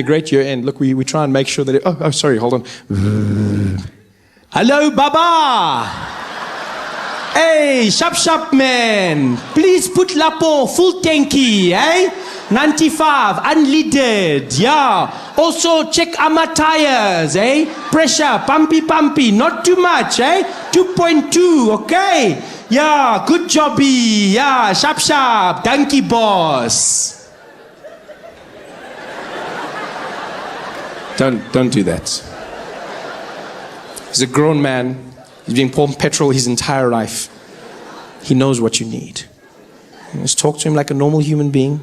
a great year. And look, we try and make sure that. Sorry, hold on. Hello, Baba. Hey, sharp man. Please put Lapo full tanky, 95, unleaded, yeah. Also check our tires, Pressure, pumpy, not too much, 2.2, okay. Yeah, good jobby, yeah, sharp, donkey boss. Don't do that. He's a grown man. He's been pouring petrol his entire life. He knows what you need. Just talk to him like a normal human being.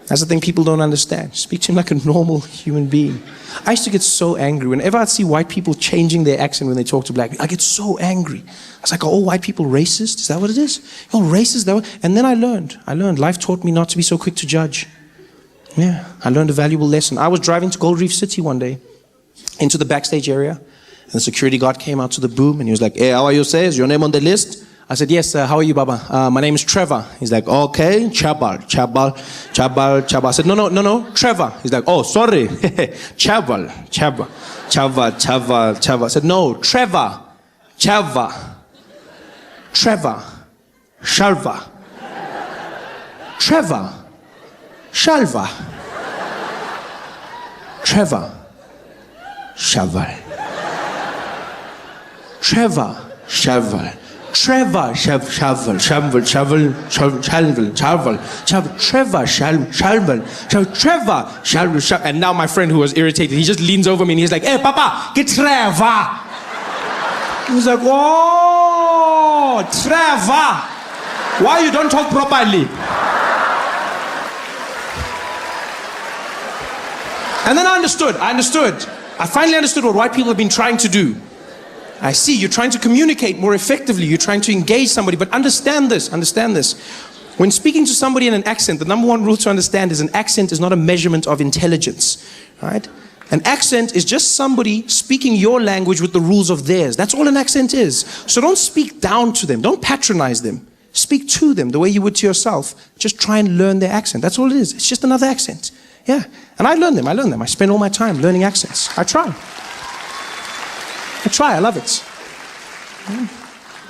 That's the thing people don't understand. Speak to him like a normal human being. I used to get so angry. Whenever I'd see white people changing their accent when they talk to black people, I get so angry. I was like, are all white people racist? Is that what it is? Oh, racist? And then I learned. Life taught me not to be so quick to judge. Yeah, I learned a valuable lesson. I was driving to Gold Reef City one day, into the backstage area, and the security guard came out to the boom, and he was like, hey, how are you, sir? Is your name on the list? I said, yes, how are you, Baba? My name is Trevor. He's like, okay, Chabal. I said, no, Trevor. He's like, oh, sorry, Chabal. I said, no, Trevor. Shalva. Trevor. Shalva. Trevor. Shaval. Trevor. Shaval. Trevor Shaval. And now my friend who was irritated, he just leans over me and he's like, hey, Papa, get Trevor. He's like, oh, Trevor. Why you don't talk properly? And then I understood. I finally understood what white people have been trying to do. I see, you're trying to communicate more effectively. You're trying to engage somebody, but understand this. When speaking to somebody in an accent, the number one rule to understand is an accent is not a measurement of intelligence, right? An accent is just somebody speaking your language with the rules of theirs. That's all an accent is. So don't speak down to them. Don't patronize them. Speak to them the way you would to yourself. Just try and learn their accent. That's all it is. It's just another accent. Yeah. And I learn them. I spend all my time learning accents. I try. I love it.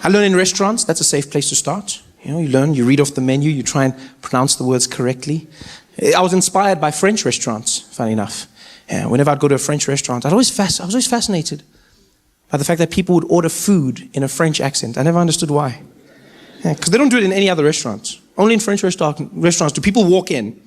I learn in restaurants. That's a safe place to start. You learn, you read off the menu, you try and pronounce the words correctly. I was inspired by French restaurants, funny enough. Whenever I'd go to a French restaurant, I was always fascinated by the fact that people would order food in a French accent. I never understood why. Because they don't do it in any other restaurants. Only in French restaurants do people walk in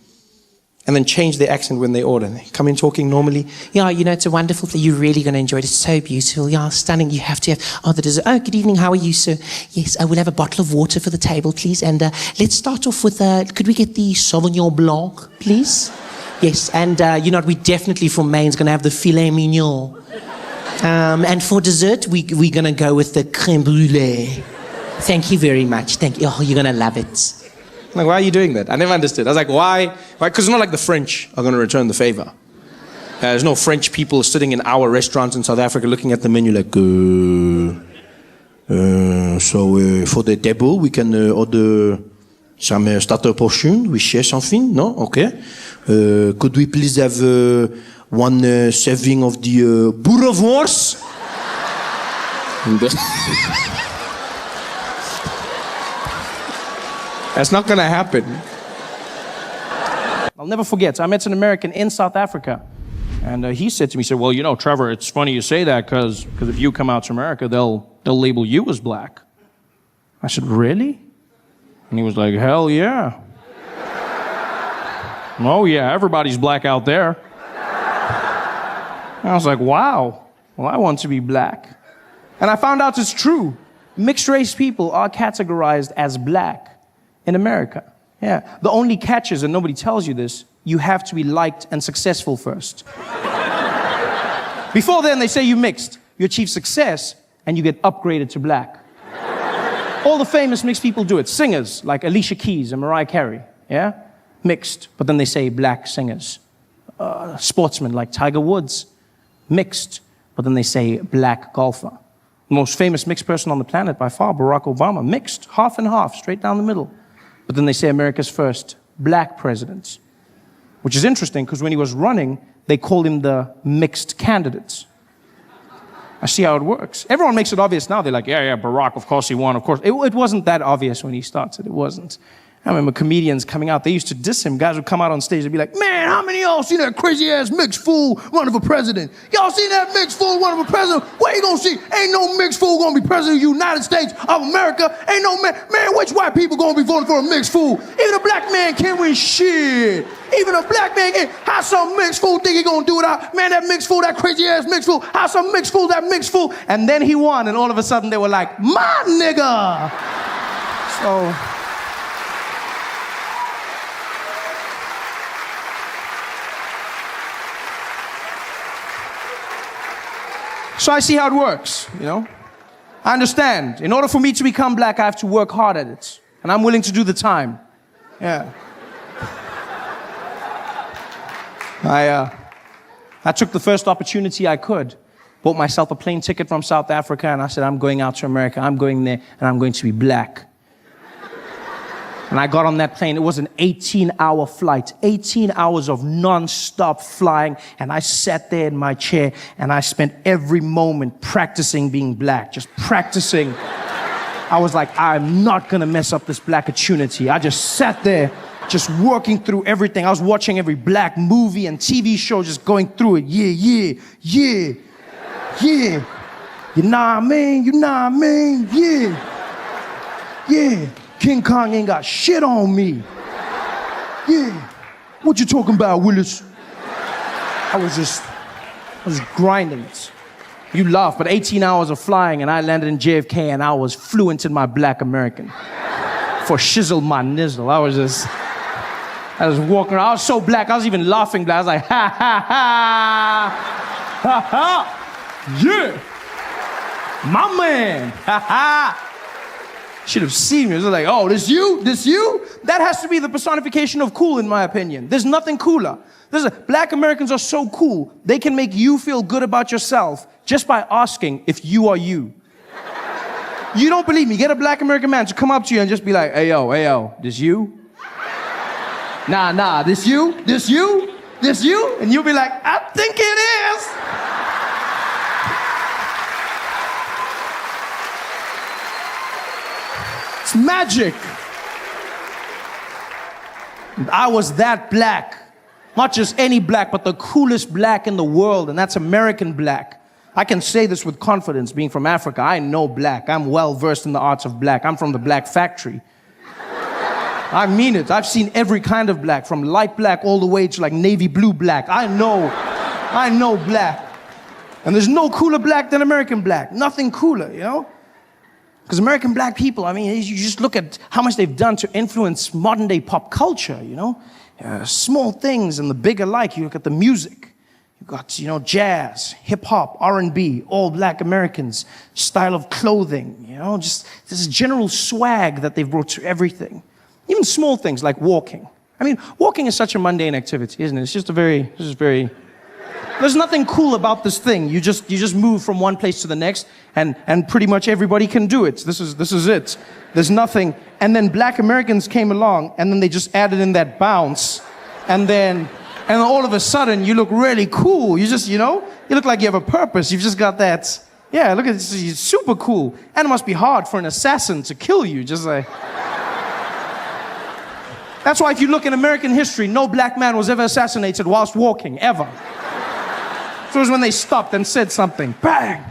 and then change their accent when they order. They come in talking normally. Yeah, it's a wonderful thing. You're really going to enjoy it. It's so beautiful. Yeah, stunning. You have to have, the dessert. Oh, good evening. How are you, sir? Yes, I will have a bottle of water for the table, please. And let's start off with, could we get the Sauvignon Blanc, please? Yes, and we definitely for mains going to have the filet mignon. And for dessert, we're going to go with the crème brûlée. Thank you very much. Thank you. Oh, you're going to love it. I'm like, why are you doing that? I never understood. I was like, why? Why? Because it's not like the French are going to return the favor. There's no French people sitting in our restaurants in South Africa looking at the menu like, so for the table, we can order some starter portion with share something? No? Okay. Could we please have one serving of the boerewors? That's not gonna happen. I'll never forget, I met an American in South Africa. And he said to me, he said, well, you know, Trevor, it's funny you say that because if you come out to America, they'll label you as black. I said, really? And he was like, hell yeah. Oh yeah, everybody's black out there. And I was like, wow, well, I want to be black. And I found out it's true. Mixed race people are categorized as black in America. Yeah. The only catch is, and nobody tells you this, you have to be liked and successful first. Before then, they say you mixed. You achieve success, and you get upgraded to black. All the famous mixed people do it. Singers, like Alicia Keys and Mariah Carey, yeah? Mixed, but then they say black singers. Sportsmen, like Tiger Woods, mixed, but then they say black golfer. The most famous mixed person on the planet by far, Barack Obama, mixed, half and half, straight down the middle. But then they say America's first black president, which is interesting because when he was running, they called him the mixed candidate. I see how it works. Everyone makes it obvious now. They're like, yeah, Barack, of course he won, of course. It wasn't that obvious when he started. It wasn't. I remember comedians coming out. They used to diss him. Guys would come out on stage and be like, man, how many of y'all seen that crazy-ass mixed fool running for president? Y'all seen that mixed fool running for president? Where you gonna see? Ain't no mixed fool gonna be president of the United States of America. Ain't no man, which white people gonna be voting for a mixed fool? Even a black man can't win shit. Even a black man can't. How some mixed fool think he gonna do it out? Man, that mixed fool, that crazy-ass mixed fool. How some mixed fool, that mixed fool? And then he won, and all of a sudden they were like, my nigga. So I see how it works, you know? I understand. In order for me to become black, I have to work hard at it. And I'm willing to do the time. Yeah. I took the first opportunity I could. Bought myself a plane ticket from South Africa, and I said, I'm going out to America. I'm going there, and I'm going to be black. And I got on that plane. It was an 18-hour flight, 18 hours of non-stop flying. And I sat there in my chair, and I spent every moment practicing being black, just practicing. I was like, I'm not going to mess up this black opportunity. I just sat there, just working through everything. I was watching every black movie and TV show, just going through it. Yeah. You know what I mean? Yeah. King Kong ain't got shit on me. Yeah. What you talking about, Willis? I was grinding it. You laugh, but 18 hours of flying and I landed in JFK and I was fluent in my black American. For shizzle my nizzle. I was walking around. I was so black, I was even laughing black. I was like, ha, ha, ha. Yeah. My man. Ha, ha. Should have seen me. It was like, oh, this you? That has to be the personification of cool, in my opinion. There's nothing cooler. Black Americans are so cool, they can make you feel good about yourself just by asking if you are you. You don't believe me? Get a black American man to come up to you and just be like, hey, yo, this you? Nah, this you? And you'll be like, I think it is. It's magic. I was that black. Not just any black, but the coolest black in the world, and that's American black. I can say this with confidence, being from Africa. I know black. I'm well versed in the arts of black. I'm from the black factory. I mean it. I've seen every kind of black, from light black all the way to like navy blue black. I know black. And there's no cooler black than American black. Nothing cooler, you know? Because American black people, I mean, you just look at how much they've done to influence modern day pop culture, you know? Small things and the big alike. You look at the music. You've got, you know, jazz, hip hop, R&B, all black Americans, style of clothing, you know, just this general swag that they've brought to everything. Even small things like walking. I mean, walking is such a mundane activity, isn't it? It's just there's nothing cool about this thing. You just move from one place to the next, and pretty much everybody can do it. This is it. There's nothing. And then black Americans came along, and then they just added in that bounce, and then all of a sudden you look really cool. You just, you look like you have a purpose. You've just got that. Yeah, look at this. It's super cool. And it must be hard for an assassin to kill you. Just like. That's why if you look in American history, no black man was ever assassinated whilst walking, ever. So it was when they stopped and said something. Bang!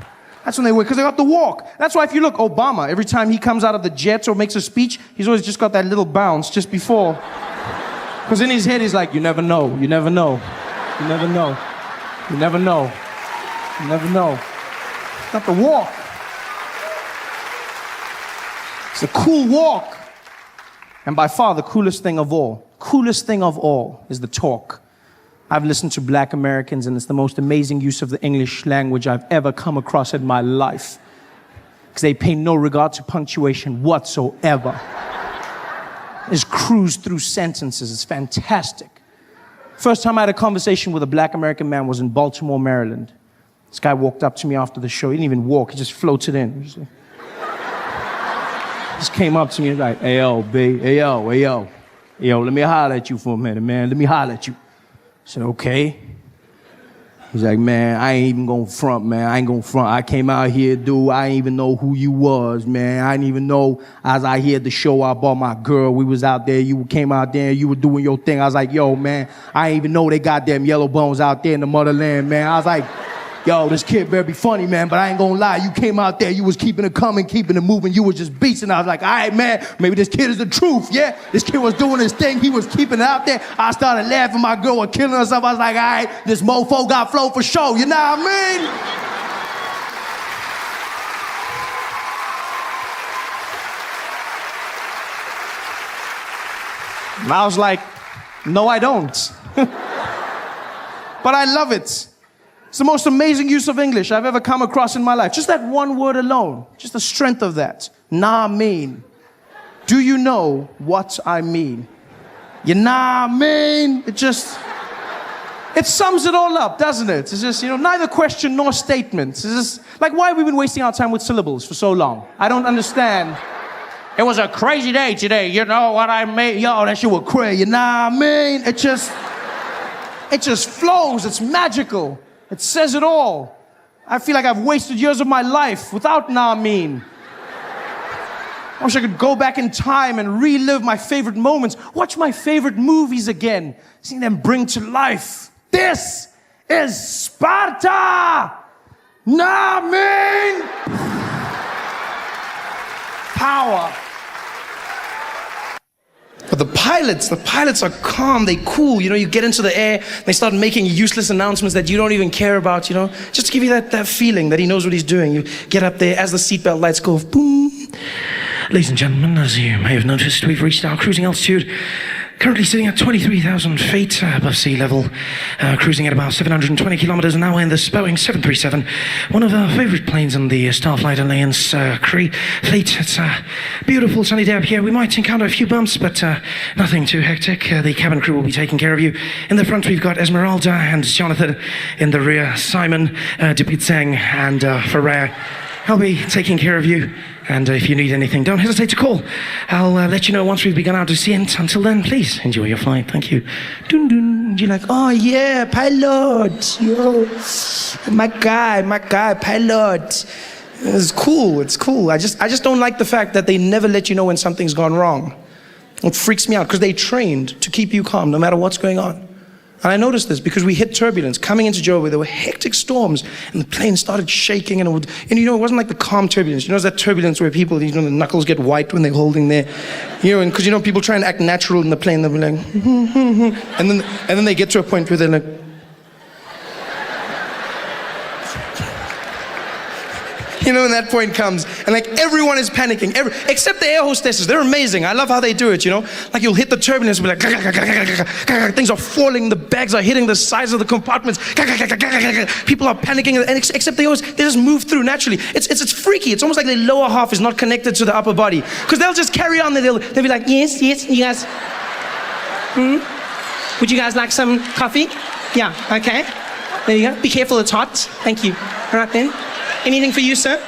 That's when they were, because they got to walk. That's why if you look, Obama, every time he comes out of the jet or makes a speech, he's always just got that little bounce just before. Because in his head, he's like, you never know, you never know, you never know, you never know, you never know. Got to walk. It's a cool walk. And by far, the coolest thing of all is the talk. I've listened to black Americans, and it's the most amazing use of the English language I've ever come across in my life. Because they pay no regard to punctuation whatsoever. Just cruise through sentences. It's fantastic. First time I had a conversation with a black American man was in Baltimore, Maryland. This guy walked up to me after the show. He didn't even walk. He just floated in. Just came up to me and was like, hey, yo, B, hey, yo, hey, yo. Yo, let me holler at you for a minute, man. Let me holler at you. I said, okay. He's like, man, I ain't even gonna front, man. I ain't gonna front. I came out here, dude. I ain't even know who you was, man. I didn't even know. As I heard the show, I bought my girl. We was out there. You came out there. You were doing your thing. I was like, yo, man, I ain't even know they got them yellow bones out there in the motherland, man. I was like, yo, this kid better be funny, man, but I ain't gonna lie. You came out there, you was keeping it coming, keeping it moving. You was just beasting. I was like, all right, man, maybe this kid is the truth, yeah? This kid was doing his thing. He was keeping it out there. I started laughing. My girl was killing herself. I was like, all right, this mofo got flow for show. You know what I mean? And I was like, no, I don't. But I love it. It's the most amazing use of English I've ever come across in my life. Just that one word alone. Just the strength of that. Nah, mean. Do you know what I mean? You nah, mean. It sums it all up, doesn't it? It's just, neither question nor statement. It's just, like, why have we been wasting our time with syllables for so long? I don't understand. It was a crazy day today. You know what I mean? Yo, that shit was crazy. You nah, mean. It just flows. It's magical. It says it all. I feel like I've wasted years of my life without nah mean. I wish I could go back in time and relive my favorite moments, watch my favorite movies again, seeing them bring to life. This is Sparta! Nah mean! Power. But the pilots are calm, they cool, you get into the air, they start making useless announcements that you don't even care about, just to give you that feeling that he knows what he's doing. You get up there, as the seatbelt lights go, boom. Ladies and gentlemen, as you may have noticed, we've reached our cruising altitude. Currently sitting at 23,000 feet above sea level, cruising at about 720 kilometers an hour in this Boeing 737, one of our favorite planes in the Starflight Alliance fleet. It's a beautiful sunny day up here. We might encounter a few bumps, but nothing too hectic. The cabin crew will be taking care of you. In the front, we've got Esmeralda and Jonathan. In the rear, Simon, Dupitseng, and Ferrer. I'll be taking care of you. And if you need anything, don't hesitate to call. I'll let you know once we've begun our descent. Until then, please enjoy your flight. Thank you. Dun dun. You're like, oh yeah, pilot. Yo, my guy, pilot. It's cool. I just don't like the fact that they never let you know when something's gone wrong. It freaks me out because they trained to keep you calm no matter what's going on. And I noticed this because we hit turbulence. Coming into Joburg, there were hectic storms, and the plane started shaking, and it wasn't like the calm turbulence. It's that turbulence where people, the knuckles get white when they're holding their, and because people try and act natural in the plane, they'll be like, and then they get to a point where they're like, You know, when that point comes, and like everyone is panicking, except the air hostesses. They're amazing. I love how they do it, you know? Like you'll hit the turbulence, be like, things are falling, the bags are hitting the sides of the compartments. People are panicking, and except they just move through naturally. It's freaky. It's almost like their lower half is not connected to the upper body. Because they'll just carry on, they'll be like, yes, you guys, would you guys like some coffee? Yeah, okay. There you go. Be careful, it's hot. Thank you. All right then. Anything for you, sir?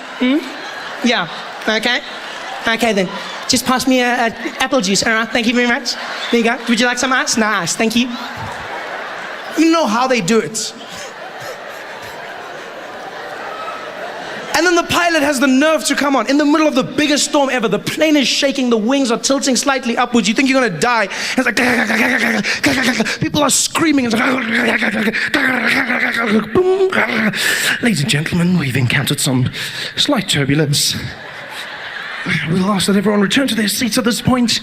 Yeah. Okay. Okay then. Just pass me a apple juice. All right. Thank you very much. There you go. Would you like some ice? No ice. Thank you. You know how they do it. And then the pilot has the nerve to come on in the middle of the biggest storm ever. The plane is shaking, the wings are tilting slightly upwards. You think you're gonna die. It's like people are screaming. It's like, ladies and gentlemen, we've encountered some slight turbulence. We'll ask that everyone return to their seats at this point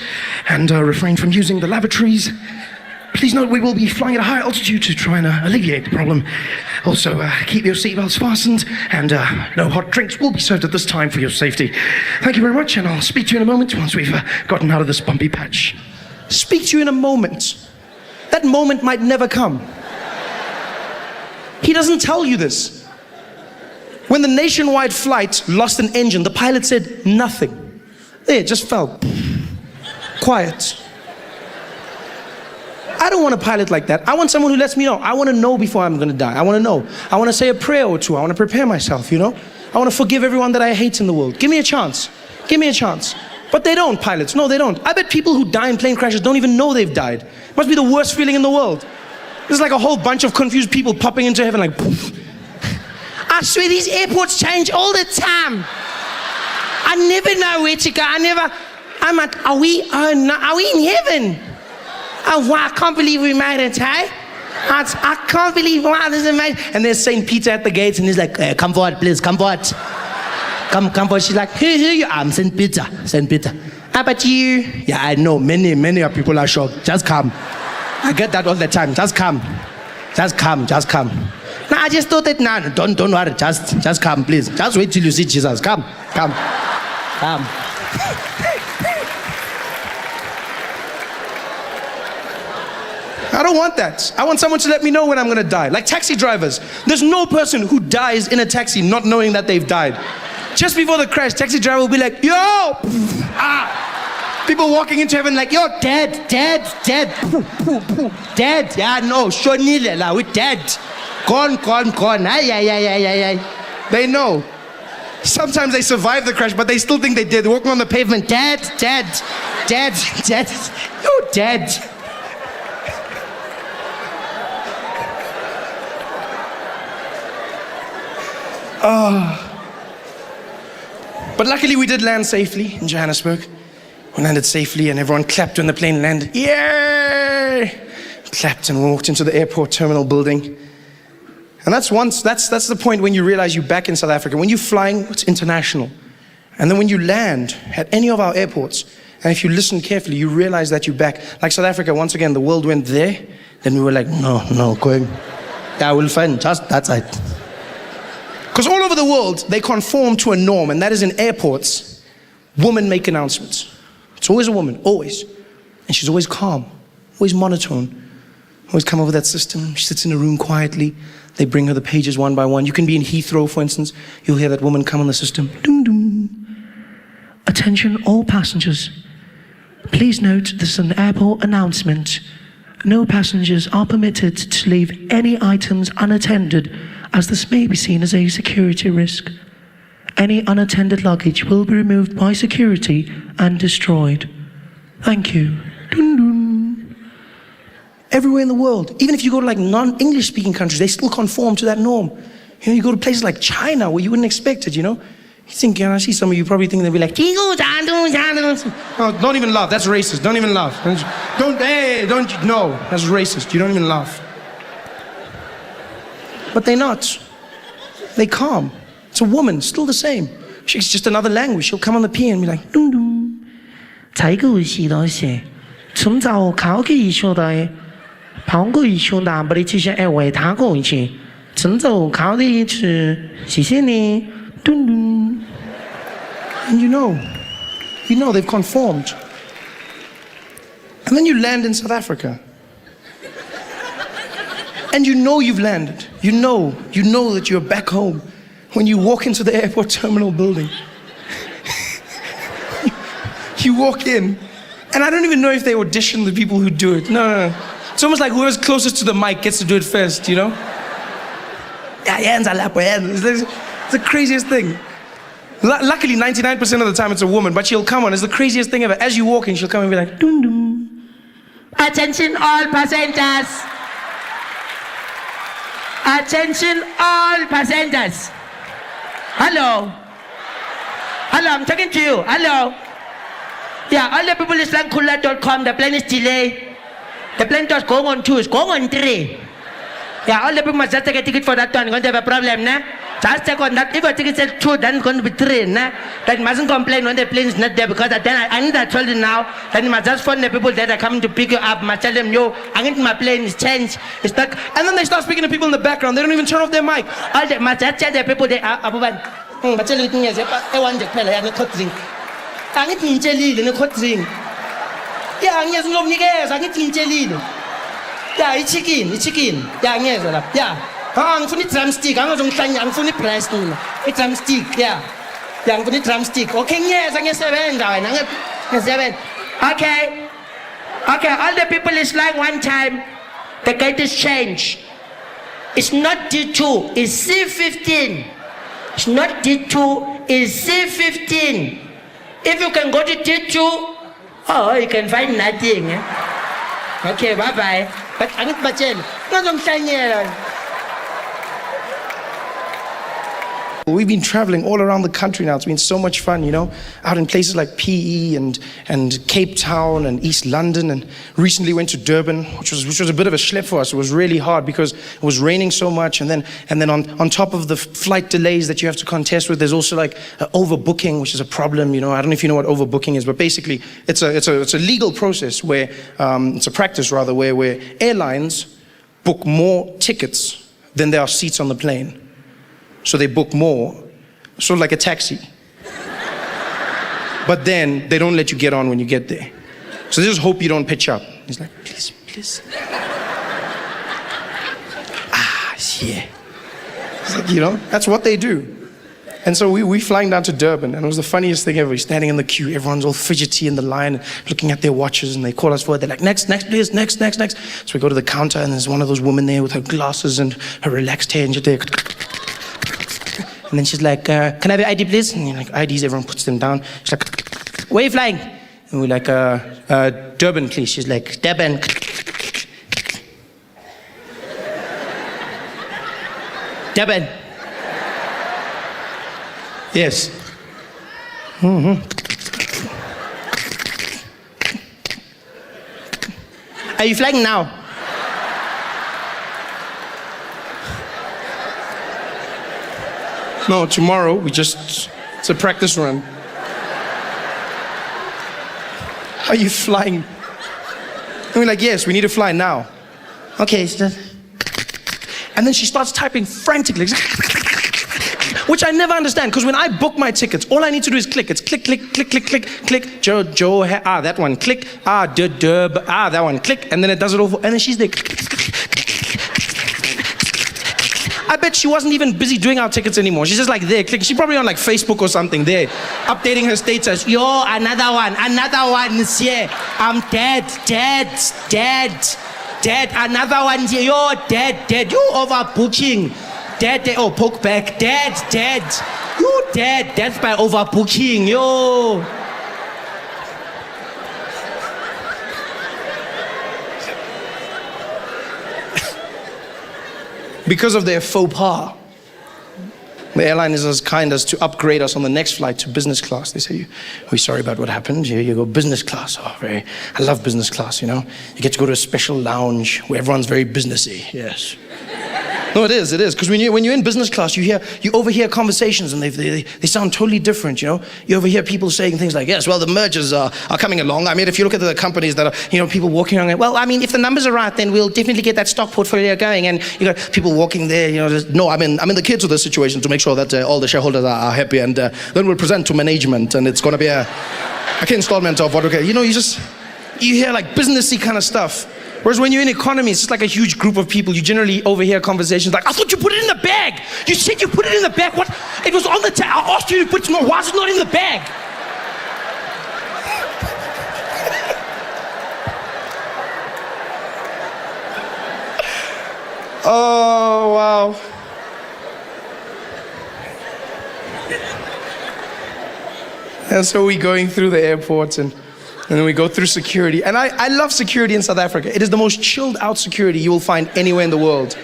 and refrain from using the lavatories. Please note we will be flying at a high altitude to try and alleviate the problem. Also, keep your seatbelts fastened and no hot drinks will be served at this time for your safety. Thank you very much, and I'll speak to you in a moment once we've gotten out of this bumpy patch. Speak to you in a moment. That moment might never come. He doesn't tell you this. When the nationwide flight lost an engine, the pilot said nothing. There, it just fell. Quiet. I don't want a pilot like that. I want someone who lets me know. I want to know before I'm going to die. I want to know. I want to say a prayer or two. I want to prepare myself, you know? I want to forgive everyone that I hate in the world. Give me a chance. Give me a chance. But they don't, pilots. No, they don't. I bet people who die in plane crashes don't even know they've died. It must be the worst feeling in the world. There's like a whole bunch of confused people popping into heaven like, poof. I swear these airports change all the time. I never know where to go. I'm like, are we in heaven? Oh, wow, I can't believe we made it, hey? I can't believe, wow, this is amazing. And there's St. Peter at the gates, and he's like, come forward, please, come forward. Come forward. She's like, here you are. I'm St. Peter. How about you? Yeah, I know, many of people are shocked. Just come. I get that all the time. Just come. No, I just thought that, no, don't worry. Just come, please. Just wait till you see Jesus. Come. I don't want that. I want someone to let me know when I'm gonna die. Like taxi drivers. There's no person who dies in a taxi not knowing that they've died. Just before the crash, taxi driver will be like, yo! People walking into heaven like, yo, dead. Dead. Yeah, no, Shonile, we're dead. Gone. Ay. They know. Sometimes they survive the crash, but they still think they did. They're walking on the pavement, dead. You're dead. But luckily we did land safely in Johannesburg. We landed safely and everyone clapped when the plane landed. Yay! Clapped and walked into the airport terminal building. And that's the point when you realize you're back in South Africa. When you're flying, it's international. And then when you land at any of our airports, and if you listen carefully, you realize that you're back. Like South Africa, once again, the world went there. Then we were like, no, going. Yeah, we'll find just that side. Because all over the world, they conform to a norm, and that is in airports, women make announcements. It's always a woman, always. And she's always calm, always monotone, always come over that system. She sits in a room quietly. They bring her the pages one by one. You can be in Heathrow, for instance. You'll hear that woman come on the system. Ding, ding. Attention all passengers. Please note this is an airport announcement. No passengers are permitted to leave any items unattended, as this may be seen as a security risk. Any unattended luggage will be removed by security and destroyed. Thank you. Dun, dun. Everywhere in the world, even if you go to like non-English speaking countries, they still conform to that norm. You know, you go to places like China where you wouldn't expect it, you know? You think, I see some of you probably think they'll be like, oh, don't even laugh, that's racist, don't even laugh. No, that's racist, you don't even laugh. But they're not. They're calm. It's a woman, still the same. She's just another language. She'll come on the piano and be like, dum dum. dun, dun. And you know they've conformed. And then you land in South Africa. And you know you've landed. You know that you're back home when you walk into the airport terminal building. You walk in, and I don't even know if they audition the people who do it. No. It's almost like whoever's closest to the mic gets to do it first, you know? Yeah, hands are lap, hands. It's the craziest thing. Luckily, 99% of the time it's a woman, but she'll come on. It's the craziest thing ever. As you walk in, she'll come and be like, dum dum. Attention all passengers. Attention all passengers. Hello. Hello, I'm talking to you. Hello. Yeah, all the people is like Kula.com, the plane is delayed. The plane was going on 2, it's going on 3. Yeah, all the people must just take a ticket for that one. You're going to have a problem, nah? Just take on that. If your ticket says 2, then it's going to be 3, nah? Then you mustn't complain when the plane is not there, because then I need to tell you now, then you must just phone the people that are coming to pick you up, must tell them, yo, I need my plane is changed. It's stuck. And then they start speaking to people in the background. They don't even turn off their mic. All the must just tell the people they are about. But tell you, I want the pellet and the hot drink. I need to jelly and the hot drink. Yeah, yes, no niggas, I need to jelly. Yeah, it's chicken. Yeah, yes, yeah. I'm for the drumstick. I'm for the press. It's drumstick, yeah. Yeah, I'm for the drumstick. Okay, yes, I get 7. I'm 7. Okay, all the people is like one time, the gate is changed. It's not D2, it's C15. It's not D2, it's C15. If you can go to D2, oh, you can find nothing. Okay, bye-bye. But I need to tell you, not some here. We've been traveling all around the country now. It's been so much fun, you know, out in places like PE and Cape Town and East London, and recently went to Durban, which was a bit of a schlep for us. It was really hard because it was raining so much, and then on top of the flight delays that you have to contest with, there's also like overbooking, which is a problem. You know, I don't know if you know what overbooking is, but basically it's a legal process where it's a practice rather where airlines book more tickets than there are seats on the plane. So they book more, sort of like a taxi. But then they don't let you get on when you get there. So they just hope you don't pitch up. He's like, please. Yeah. It's like, you know, that's what they do. And so we flying down to Durban, and it was the funniest thing ever. We're standing in the queue, everyone's all fidgety in the line, looking at their watches, and they call us forward. They're like, next, please, next. So we go to the counter, and there's one of those women there with her glasses and her relaxed hair, and she's there. And then she's like, can I have your ID, please? And you're like, IDs, everyone puts them down. She's like, where are you flying? And we're like, Durban, please. She's like, Durban. Durban. Yes. Mm-hmm. Are you flying now? No, tomorrow, it's a practice run. Are you flying? And we're like, yes, we need to fly now. Okay. And then she starts typing frantically, which I never understand, because when I book my tickets, all I need to do is click. It's click, Joe, that one, click, Durb, that one, click, and then it does it all, and then she's there. I bet she wasn't even busy doing our tickets anymore. She's just like there, clicking. She's probably on like Facebook or something there, updating her status. Yo, another one is here. I'm dead. Another one here. Yo, dead. You overbooking. Dead. Oh, poke back. Dead. You dead. Death by overbooking. Yo. Because of their faux pas, the airline is as kind as to upgrade us on the next flight to business class. They say, we're sorry about what happened. Here you go, business class. I love business class, you know. You get to go to a special lounge where everyone's very businessy, yes. No, it is. Because when you're in business class, you overhear conversations, and they sound totally different. You overhear people saying things like, "Yes, well, the mergers are coming along." I mean, if you look at the companies that are, people walking around, well, I mean, if the numbers are right, then we'll definitely get that stock portfolio going. And you got people walking there, no, I'm in the kids of this situation to make sure that all the shareholders are happy, and then we'll present to management, and it's going to be a installment of what you hear like businessy kind of stuff. Whereas when you're in economy, it's just like a huge group of people. You generally overhear conversations like, "I thought you put it in the bag. You said you put it in the bag. What? It was on the table. I asked you to put it. No, why is it not in the bag?" Oh, wow. And so we're going through the airports, and then we go through security. And I love security in South Africa. It is the most chilled out security you will find anywhere in the world.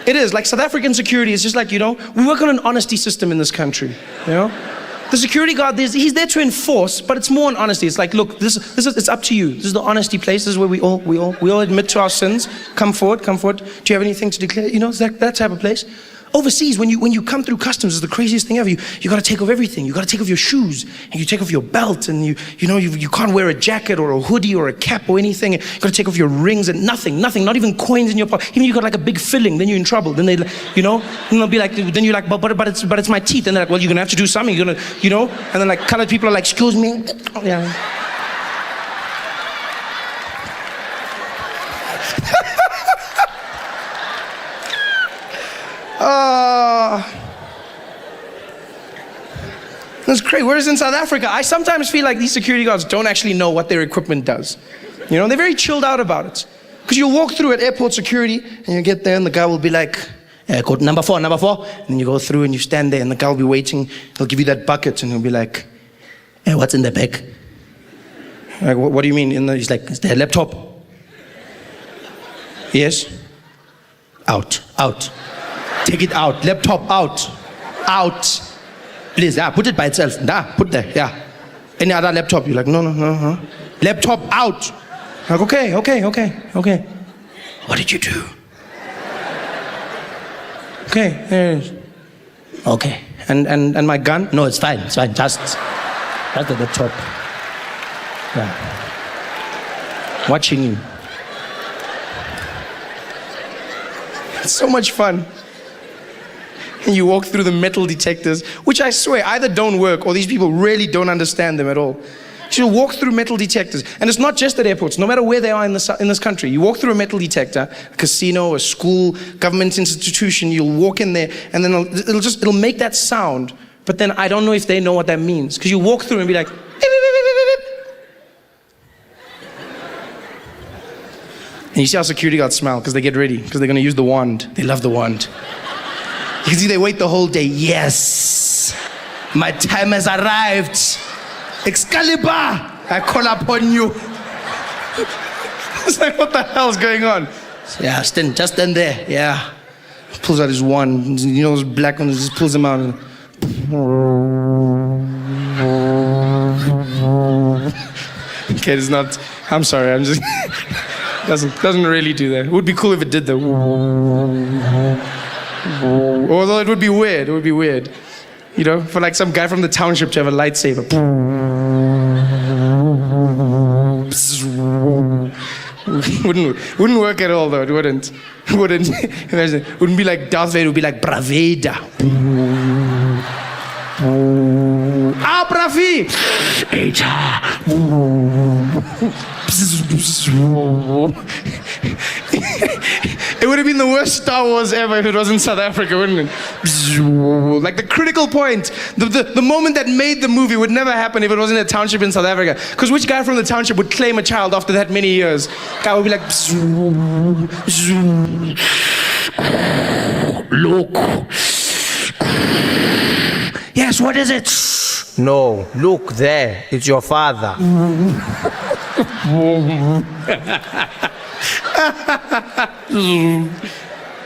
It is. Like South African security is just like, we work on an honesty system in this country. The security guard, he's there to enforce, but it's more on honesty. It's like, look, it's up to you. This is the honesty place. This is where we all admit to our sins. Come forward. Do you have anything to declare? It's that type of place. Overseas, when you come through customs, it's the craziest thing ever. You got to take off everything. You got to take off your shoes, and you take off your belt, and you can't wear a jacket or a hoodie or a cap or anything. You got to take off your rings and nothing, not even coins in your pocket. Even you got like a big filling, then you're in trouble. Then and they'll be like, then you're like, but it's my teeth. And they're like, well, you're gonna have to do something. You're gonna, and then like colored people are like, excuse me, yeah. That's great. Whereas in South Africa, I sometimes feel like these security guards don't actually know what their equipment does. They're very chilled out about it. Because you walk through at airport security, and you get there, and the guy will be like, code number 4. And then you go through, and you stand there, and the guy will be waiting. He'll give you that bucket, and he'll be like, what's in the bag? Like, what do you mean? He's like, is there a laptop? Yes. Out. Take it out. Laptop out. Please, put it by itself. Put there, yeah. Any other laptop? You're like, no. Laptop out. Like, okay. What did you do? Okay, there it is. Okay. And my gun? No, it's fine. Just at the top. Yeah. Watching you. It's so much fun. And you walk through the metal detectors, which I swear either don't work or these people really don't understand them at all. You walk through metal detectors, and it's not just at airports. No matter where they are in this country, you walk through a metal detector, a casino, a school, government institution. You'll walk in there, and then it'll make that sound. But then I don't know if they know what that means, because you walk through and be like, beep, beep, beep, beep, beep. And you see how security guards smile because they get ready, because they're going to use the wand. They love the wand. You can see they wait the whole day. Yes, my time has arrived. Excalibur, I call upon you. It's like, what the hell is going on? Yeah, just stand there. Yeah. Pulls out his wand. Those black ones, just pulls them out. Okay, it's not. I'm sorry. I'm just. doesn't really do that. It would be cool if it did though. Although it would be weird. It would be weird. For like some guy from the township to have a lightsaber. Wouldn't work at all though. It wouldn't. It wouldn't be like Darth Vader. It would be like Braveda. Bravi! It would have been the worst Star Wars ever if it was in South Africa, wouldn't it? Like the critical point, the moment that made the movie would never happen if it wasn't a township in South Africa. Because which guy from the township would claim a child after that many years? Guy would be like, look. Yes, what is it? No, look there. It's your father.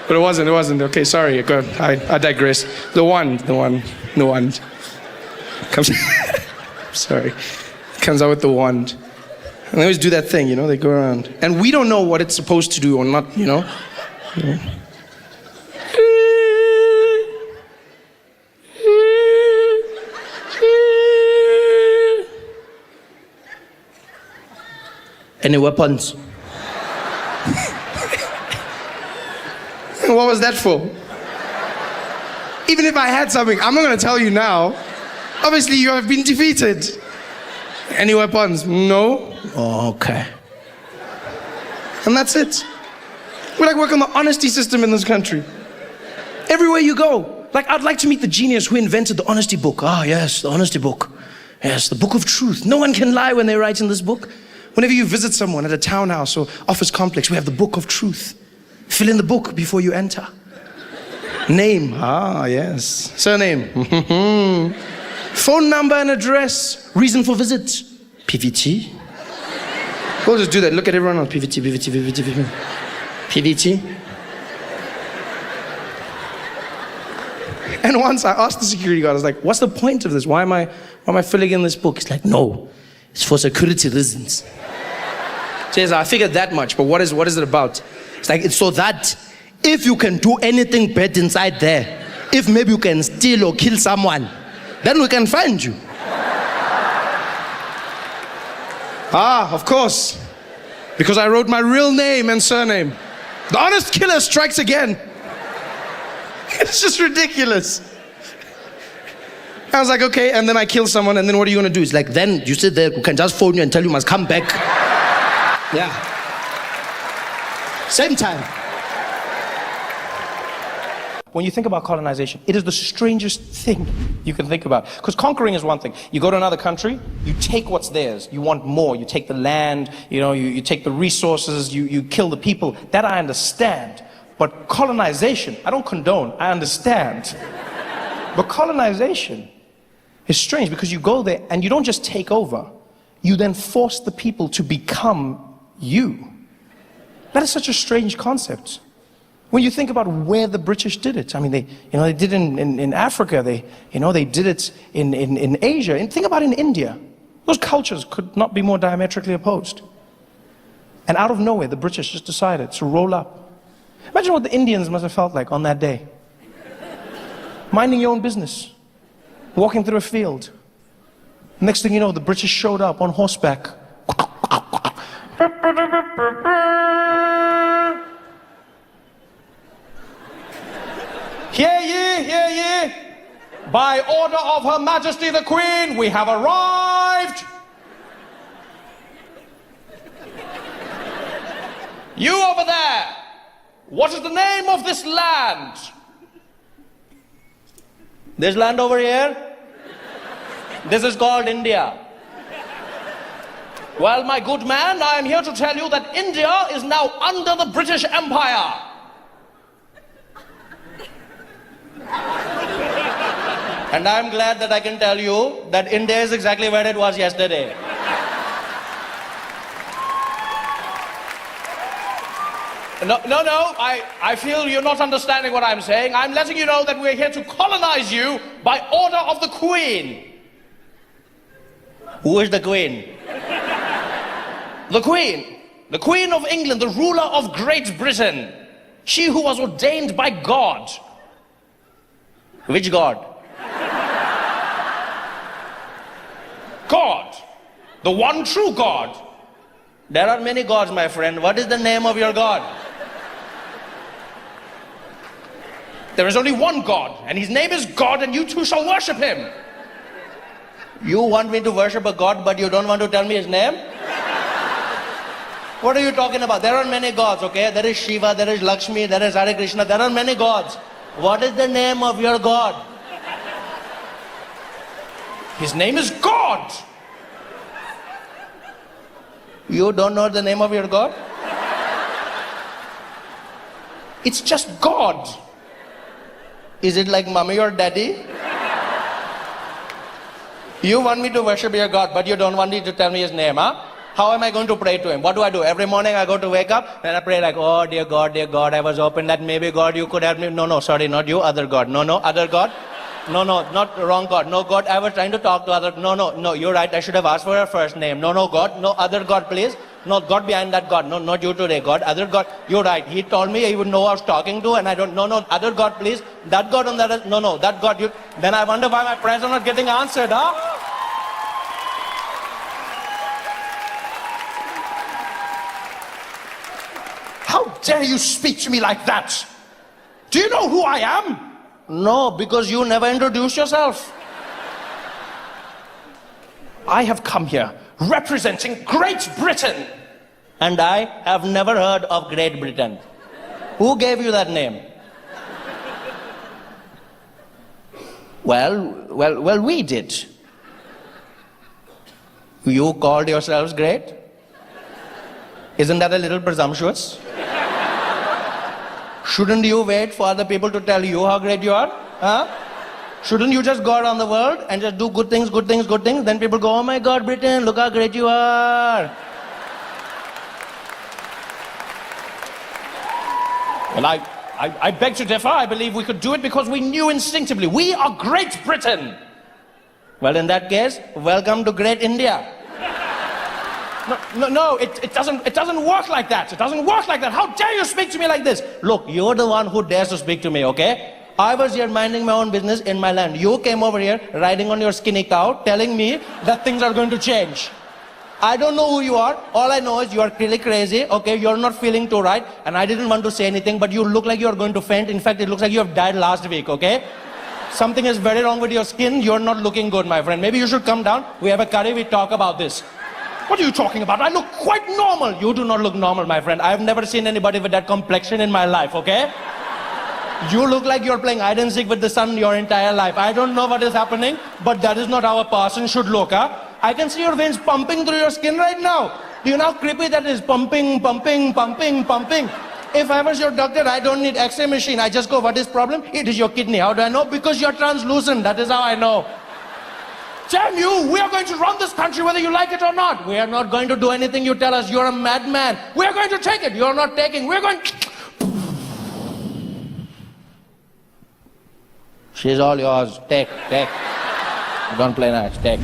But it wasn't. Okay, sorry. I digress. The wand. Comes. Sorry. Comes out with the wand. And they always do that thing, they go around. And we don't know what it's supposed to do or not, Any weapons? What was that for? Even if I had something, I'm not going to tell you now. Obviously, you have been defeated. Any weapons? No. Oh, okay. And that's it. We like work on the honesty system in this country. Everywhere you go. Like, I'd like to meet the genius who invented the honesty book. Ah, yes, the honesty book. Yes, the book of truth. No one can lie when they write in this book. Whenever you visit someone at a townhouse or office complex, we have the book of truth. Fill in the book before you enter. Name. Ah, yes. Surname. Phone number and address. Reason for visit. PVT. We'll just do that. Look at everyone else. PVT, PVT, PVT, PVT. PVT. And once I asked the security guard, I was like, what's the point of this? Why am I filling in this book? He's like, no, it's for security reasons. Says, I figured that much, but what is it about? It's like, it's so that if you can do anything bad inside there, if maybe you can steal or kill someone, then we can find you. Ah, of course. Because I wrote my real name and surname. The honest killer strikes again. It's just ridiculous. I was like, okay, and then I kill someone, and then what are you gonna do? It's like, then you sit there, we can just phone you and tell you must come back. Yeah. Same time. When you think about colonization, it is the strangest thing you can think about. Because conquering is one thing. You go to another country, you take what's theirs. You want more. You take the land, you take the resources, you kill the people. That I understand. But colonization, I don't condone, I understand. But colonization is strange because you go there and you don't just take over. You then force the people to become you. That is such a strange concept. When you think about where the British did it, I mean, they did it in Africa, they did it in Asia. And think about in India. Those cultures could not be more diametrically opposed. And out of nowhere, the British just decided to roll up. Imagine what the Indians must have felt like on that day. Minding your own business, walking through a field. Next thing you know, the British showed up on horseback. Hear ye, hear ye. By order of Her Majesty the Queen, we have arrived. You over there, what is the name of this land? This land over here? This is called India. Well, my good man, I am here to tell you that India is now under the British Empire. And I'm glad that I can tell you that India is exactly where it was yesterday. No, I feel you're not understanding what I'm saying. I'm letting you know that we're here to colonize you by order of the Queen. Who is the Queen? The Queen. The Queen of England, the ruler of Great Britain. She who was ordained by God. Which God? God. The one true God. There are many gods, my friend. What is the name of your God? There is only one God, and his name is God, and you too shall worship him. You want me to worship a God, but you don't want to tell me his name? What are you talking about? There are many gods, okay? There is Shiva, there is Lakshmi, there is Hare Krishna, there are many gods. What is the name of your God? His name is God. You don't know the name of your God? It's just God. Is it like mommy or daddy? You want me to worship your God, but you don't want me to tell me his name, huh? How am I going to pray to him? What do? Every morning I go to wake up and I pray like, oh dear God, I was hoping that maybe God you could help me. No, sorry, not you, other God. No, other God. No, not wrong God. No, God, I was trying to talk to other. No, you're right. I should have asked for your first name. No, God. No, other God, please. No, God behind that God. No, not you today, God. Other God. You're right. He told me he would know I was talking to, and I don't. No, other God, please. That God on that. No, that God. You. Then I wonder why my prayers are not getting answered, huh? dare you speak to me like that? Do you know who I am? No, because you never introduced yourself. I have come here representing Great Britain. And I have never heard of Great Britain. Who gave you that name? Well, we did. You called yourselves great? Isn't that a little presumptuous? Shouldn't you wait for other people to tell you how great you are? Huh? Shouldn't you just go around the world and just do good things, good things, good things? Then people go, oh my God, Britain, look how great you are. Well, I beg to differ. I believe we could do it because we knew instinctively. We are Great Britain. Well, in that case, welcome to Great India. No, it doesn't work like that. It doesn't work like that. How dare you speak to me like this? Look, you're the one who dares to speak to me, okay? I was here minding my own business in my land. You came over here riding on your skinny cow telling me that things are going to change. I don't know who you are. All I know is you are really crazy, okay? You're not feeling too right. And I didn't want to say anything, but you look like you're going to faint. In fact, it looks like you have died last week, okay? Something is very wrong with your skin. You're not looking good, my friend. Maybe you should come down. We have a curry. We talk about this. What are you talking about? I look quite normal. You do not look normal, my friend. I've never seen anybody with that complexion in my life, okay? You look like you're playing hide and seek with the sun your entire life. I don't know what is happening, but that is not how a person should look, huh? I can see your veins pumping through your skin right now. Do you know how creepy that is? Pumping, pumping, pumping, pumping. If I was your doctor, I don't need X-ray machine. I just go, what is problem? It is your kidney. How do I know? Because you're translucent. That is how I know. Damn you, we are going to run this country whether you like it or not. We are not going to do anything you tell us. You're a madman. We are going to take it. You're not taking. We're going... She's all yours. Take. Don't play nice. Take.